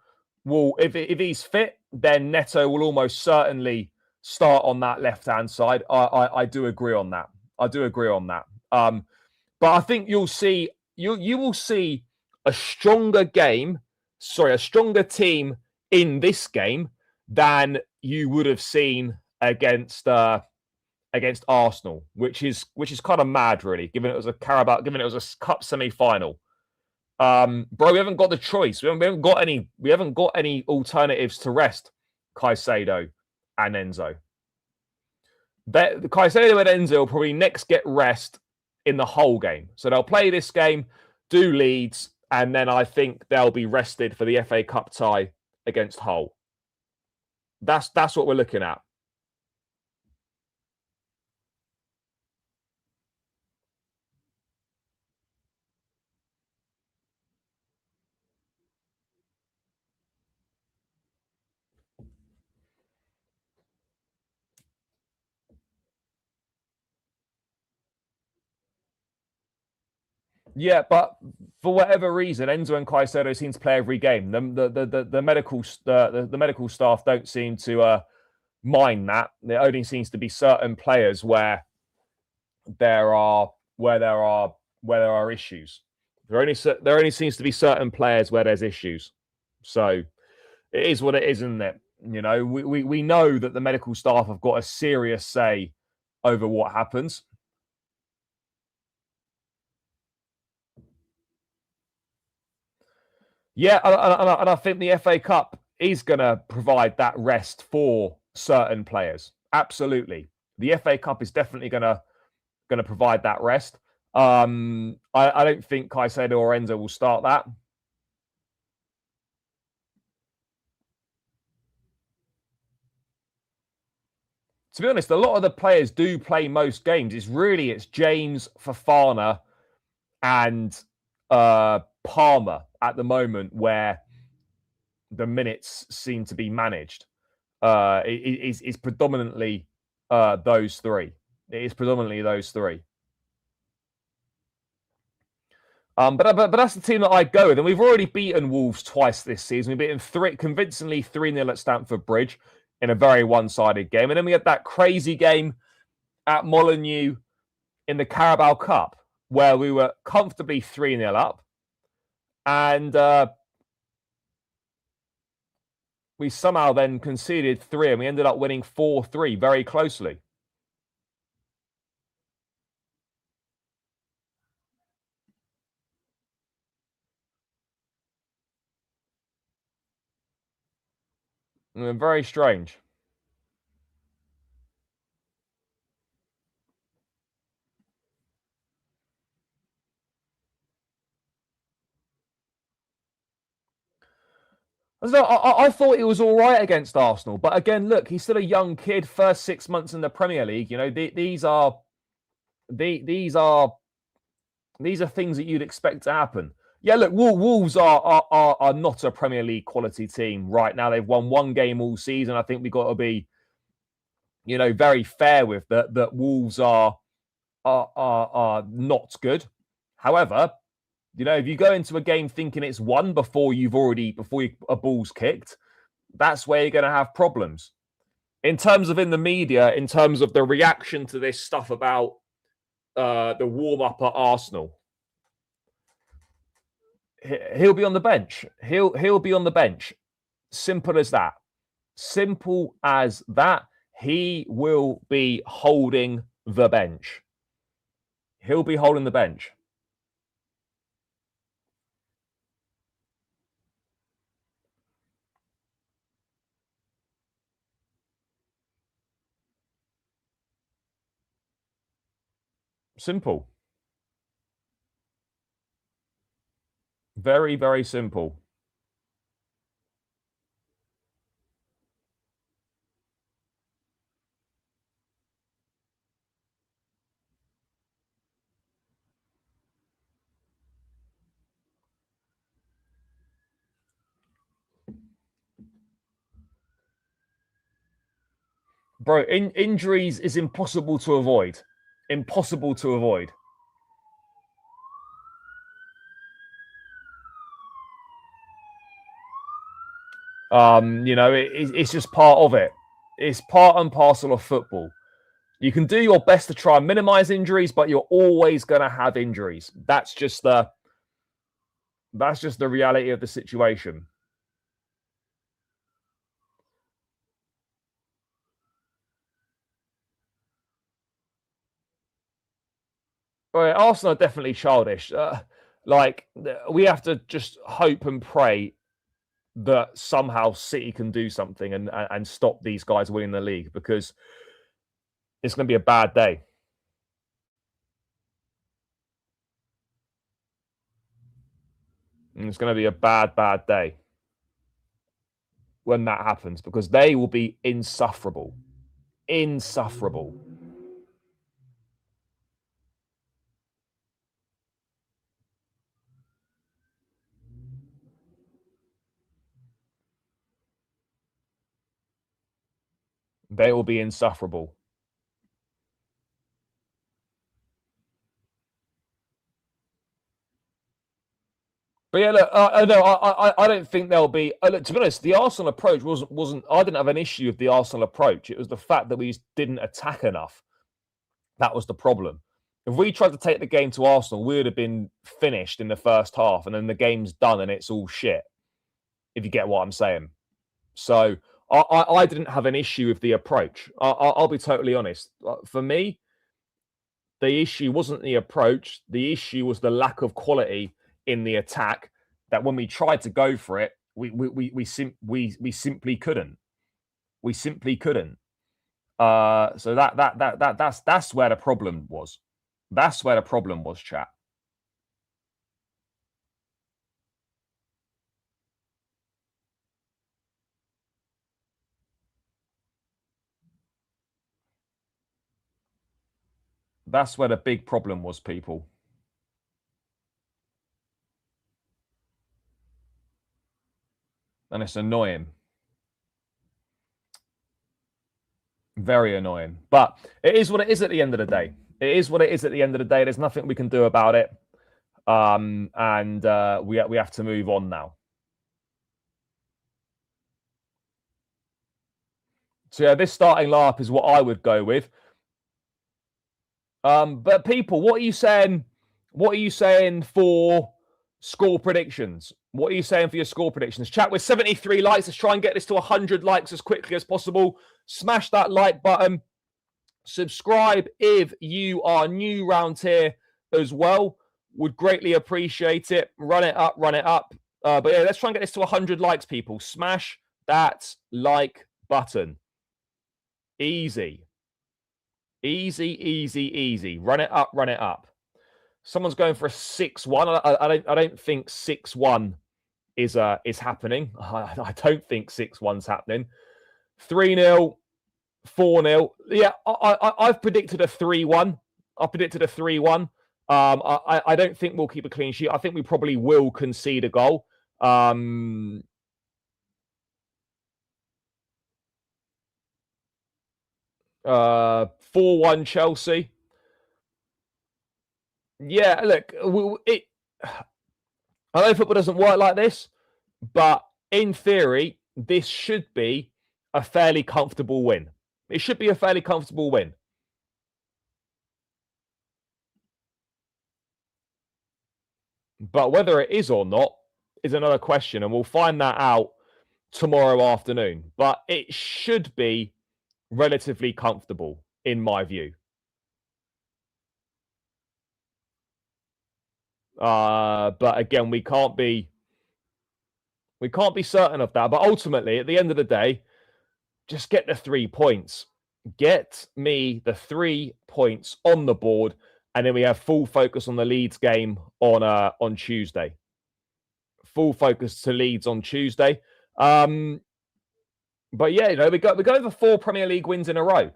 will, if he's fit, then Neto will almost certainly start on that left-hand side. I do agree on that. I do agree on that. But I think you will see a stronger game, a stronger team in this game than you would have seen against Arsenal, which is kind of mad, really, given it was a cup semi-final. Bro, we haven't got the choice. We haven't got any alternatives to rest Caicedo and Enzo. Caicedo and Enzo will probably next get rest in the whole game. So they'll play this game, do Leeds, and then I think they'll be rested for the FA Cup tie against Hull. That's what we're looking at. Yeah, but for whatever reason, Enzo and Caicedo seem to play every game. The medical staff don't seem to mind that. There only seems to be certain players where there are issues. There only seems to be certain players where there's issues. So it is what it is, isn't it? You know, we know that the medical staff have got a serious say over what happens. Yeah, and I think the FA Cup is going to provide that rest for certain players. Absolutely, the FA Cup is definitely going to provide that rest. I don't think Caicedo or Enzo will start that. To be honest, a lot of the players do play most games. It's James, Fofana, and Palmer at the moment where the minutes seem to be managed. It's predominantly those three. It is predominantly those three. But that's the team that I go with. And we've already beaten Wolves twice this season. We've beaten convincingly 3-0 at Stamford Bridge in a very one-sided game. And then we had that crazy game at Molineux in the Carabao Cup where we were comfortably 3-0 up. And we somehow then conceded 3 and we ended up winning 4-3 very closely. Very strange. I thought he was all right against Arsenal, but again, look, he's still a young kid. First 6 months in the Premier League, you know, these are things that you'd expect to happen. Yeah, look, Wolves are not a Premier League quality team right now. They've won one game all season. I think we've got to be, you know, very fair with that. Wolves are not good. However, you know, if you go into a game thinking it's won before a ball's kicked, that's where you're going to have problems. In terms of in the media, in terms of the reaction to this stuff about the warm-up at Arsenal, he'll be on the bench. He'll be on the bench. Simple as that. Simple as that. He will be holding the bench. He'll be holding the bench. Simple. Very, very simple. Bro, injuries is impossible to avoid. Impossible to avoid. It's just part of it. It's part and parcel of football. You can do your best to try and minimize injuries, but you're always going to have injuries. That's just the reality of the situation. Well, Arsenal are definitely childish. We have to just hope and pray that somehow City can do something and stop these guys winning the league, because it's going to be a bad day. And it's going to be a bad, bad day when that happens, because they will be insufferable. Insufferable. They will be insufferable. But yeah, look, I don't think there'll be. Look, to be honest, the Arsenal approach wasn't. I didn't have an issue with the Arsenal approach. It was the fact that we just didn't attack enough. That was the problem. If we tried to take the game to Arsenal, we would have been finished in the first half, and then the game's done and it's all shit. If you get what I'm saying. So I didn't have an issue with the approach. I'll be totally honest. For me, the issue wasn't the approach. The issue was the lack of quality in the attack. That when we tried to go for it, we simply couldn't. We simply couldn't. So that's where the problem was. That's where the problem was, chat. That's where the big problem was, people. And it's annoying. Very annoying. But it is what it is at the end of the day. It is what it is at the end of the day. There's nothing we can do about it. And we have to move on now. So yeah, this starting lineup is what I would go with. But people, what are you saying? What are you saying for score predictions? What are you saying for your score predictions? Chat with 73 likes. Let's try and get this to 100 likes as quickly as possible. Smash that like button. Subscribe if you are new round here as well. Would greatly appreciate it. Run it up, run it up. But yeah, let's try and get this to 100 likes, people. Smash that like button. Easy. Easy, easy, easy. Run it up, run it up. Someone's going for a 6-1. I don't think 6-1 is happening. I don't think 6-1's happening. 3-0, 4-0. Yeah, I've predicted a 3-1. I predicted a 3-1. I don't think we'll keep a clean sheet. I think we probably will concede a goal. 4-1 Chelsea. Yeah, look, I know football doesn't work like this, but in theory, this should be a fairly comfortable win. It should be a fairly comfortable win. But whether it is or not is another question, and we'll find that out tomorrow afternoon. But it should be relatively comfortable, in my view. But again, we can't be certain of that. But ultimately, at the end of the day, just get the 3 points. Get me the 3 points on the board, and then we have full focus on the Leeds game on Tuesday. Full focus to Leeds on Tuesday. But yeah, we're going for 4 Premier League wins in a row.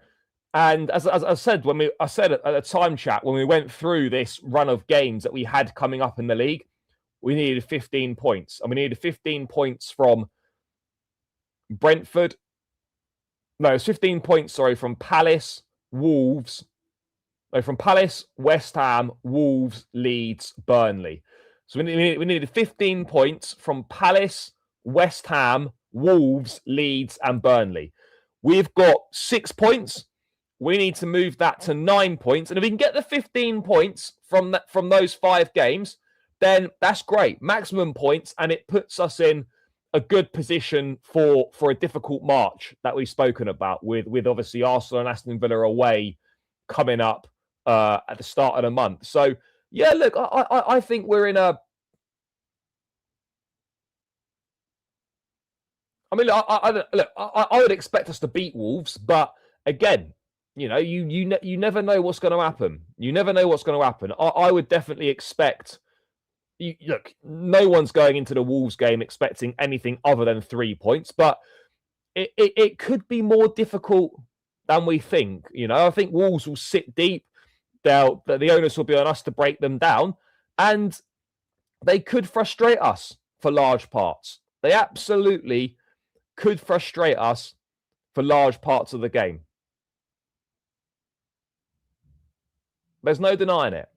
And as I said, I said at the time chat, when we went through this run of games that we had coming up in the league, we needed 15 points. And we needed 15 points from Brentford. No, it's 15 points, sorry, from Palace, Wolves. No, from Palace, West Ham, Wolves, Leeds, Burnley. So we needed 15 points from Palace, West Ham, Wolves, Leeds, and Burnley. We've got 6 points. We need to move that to 9 points. And if we can get the 15 points from those 5 games, then that's great. Maximum points, and it puts us in a good position for a difficult March that we've spoken about, with obviously Arsenal and Aston Villa away coming up at the start of the month. So, yeah, look, I think we're in a... I mean, I would expect us to beat Wolves, but again, you know, you never know what's going to happen. You never know what's going to happen. I would definitely expect... Look, no one's going into the Wolves game expecting anything other than 3 points, but it could be more difficult than we think. You know, I think Wolves will sit deep. The onus will be on us to break them down, and they could frustrate us for large parts. They absolutely could frustrate us for large parts of the game. There's no denying it.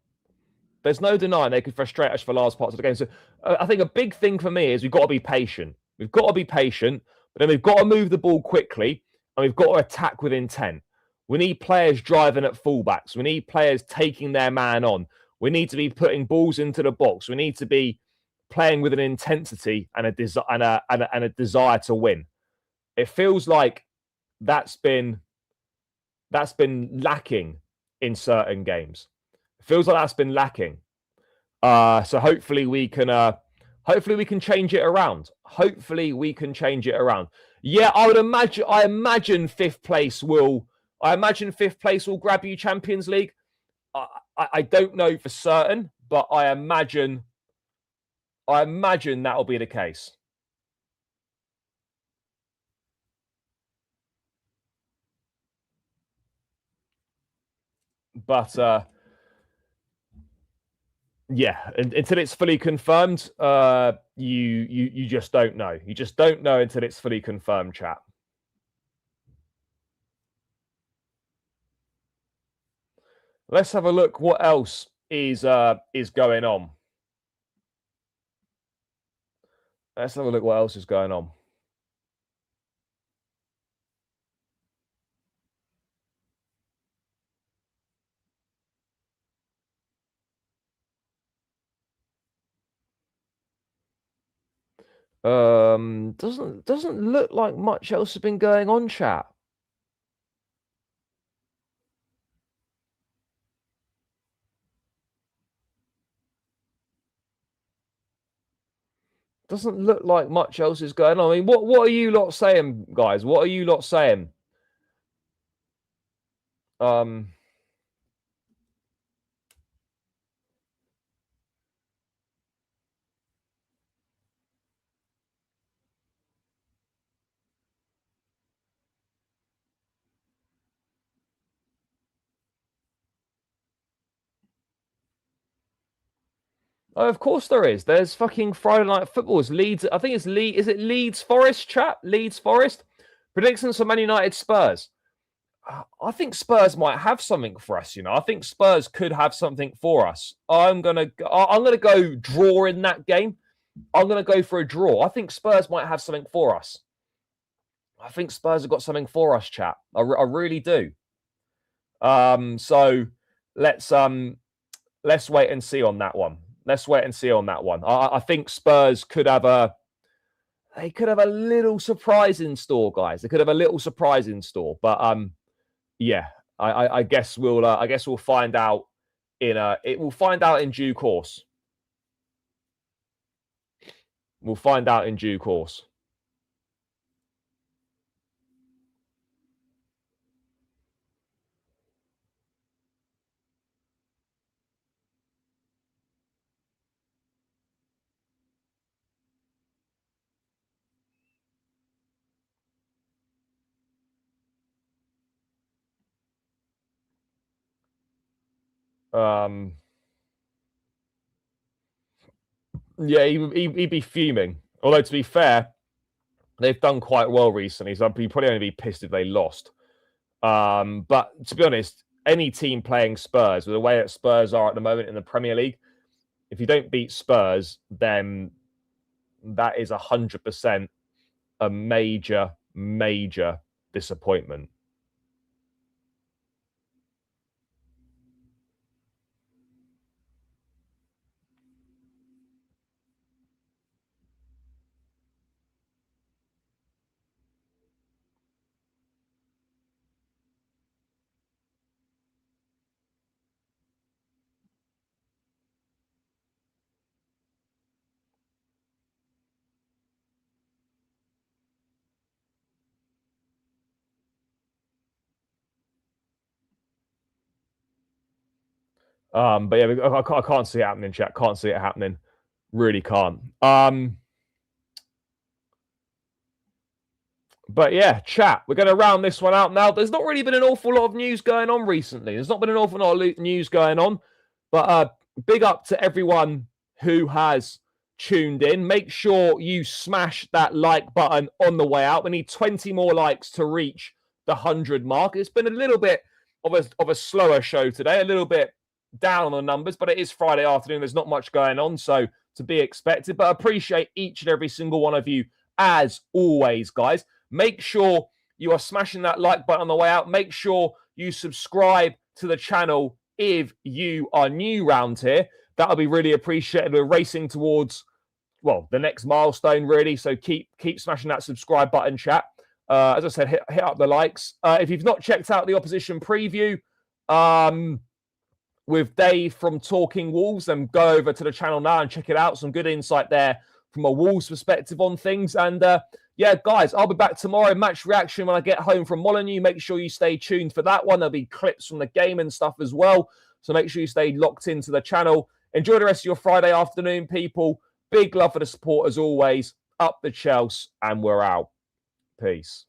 There's no denying they could frustrate us for large parts of the game. So I think a big thing for me is we've got to be patient. We've got to be patient, but then we've got to move the ball quickly, and we've got to attack with intent. We need players driving at fullbacks. We need players taking their man on. We need to be putting balls into the box. We need to be playing with an intensity and a desire to win. It feels like that's been lacking in certain games. It feels like that's been lacking. So hopefully we can change it around. Hopefully we can change it around. Yeah, I imagine fifth place will grab you Champions League. I don't know for certain, but I imagine that'll be the case. But yeah, until it's fully confirmed, you just don't know. You just don't know until it's fully confirmed, chat. Let's have a look what else is going on. Let's have a look what else is going on. Doesn't look like much else has been going on, chat. Doesn't look like much else is going on. I mean, what are you lot saying, guys? What are you lot saying? Oh, of course there is. There's fucking Friday Night Football. It's Leeds. I think it's Leeds. Is it Leeds Forest, chat? Leeds Forest. Predictions for Man United Spurs. I think Spurs might have something for us. You know, I think Spurs could have something for us. I'm gonna go draw in that game. I'm gonna go for a draw. I think Spurs might have something for us. I think Spurs have got something for us, chat. I really do. So let's wait and see on that one. Let's wait and see on that one. I think Spurs could have a little surprise in store, guys. They could have a little surprise in store, but yeah, I guess we'll find out we'll find out in due course. We'll find out in due course. Yeah, he'd be fuming. Although, to be fair, they've done quite well recently, so he'd probably only be pissed if they lost. But to be honest, any team playing Spurs, with the way that Spurs are at the moment in the Premier League, if you don't beat Spurs, then that is 100% a major, major disappointment. But yeah, I can't see it happening, chat. Can't see it happening. Really can't. But yeah, chat, we're going to round this one out now. There's not really been an awful lot of news going on recently. There's not been an awful lot of news going on. But big up to everyone who has tuned in. Make sure you smash that like button on the way out. We need 20 more likes to reach the 100 mark. It's been a little bit of a slower show today, a little bit down on the numbers, but it is Friday afternoon. There's not much going on, so to be expected. But I appreciate each and every single one of you, as always, guys. Make sure you are smashing that like button on the way out. Make sure you subscribe to the channel if you are new round here. That'll be really appreciated. We're racing towards, well, the next milestone, really. So keep smashing that subscribe button, chat. As I said, hit up the likes. If you've not checked out the opposition preview with Dave from Talking Wolves, then go over to the channel now and check it out. Some good insight there from a Wolves perspective on things. And yeah, guys, I'll be back tomorrow. Match reaction when I get home from Molyneux. Make sure you stay tuned for that one. There'll be clips from the game and stuff as well. So make sure you stay locked into the channel. Enjoy the rest of your Friday afternoon, people. Big love for the support as always. Up the Chelsea, and we're out. Peace.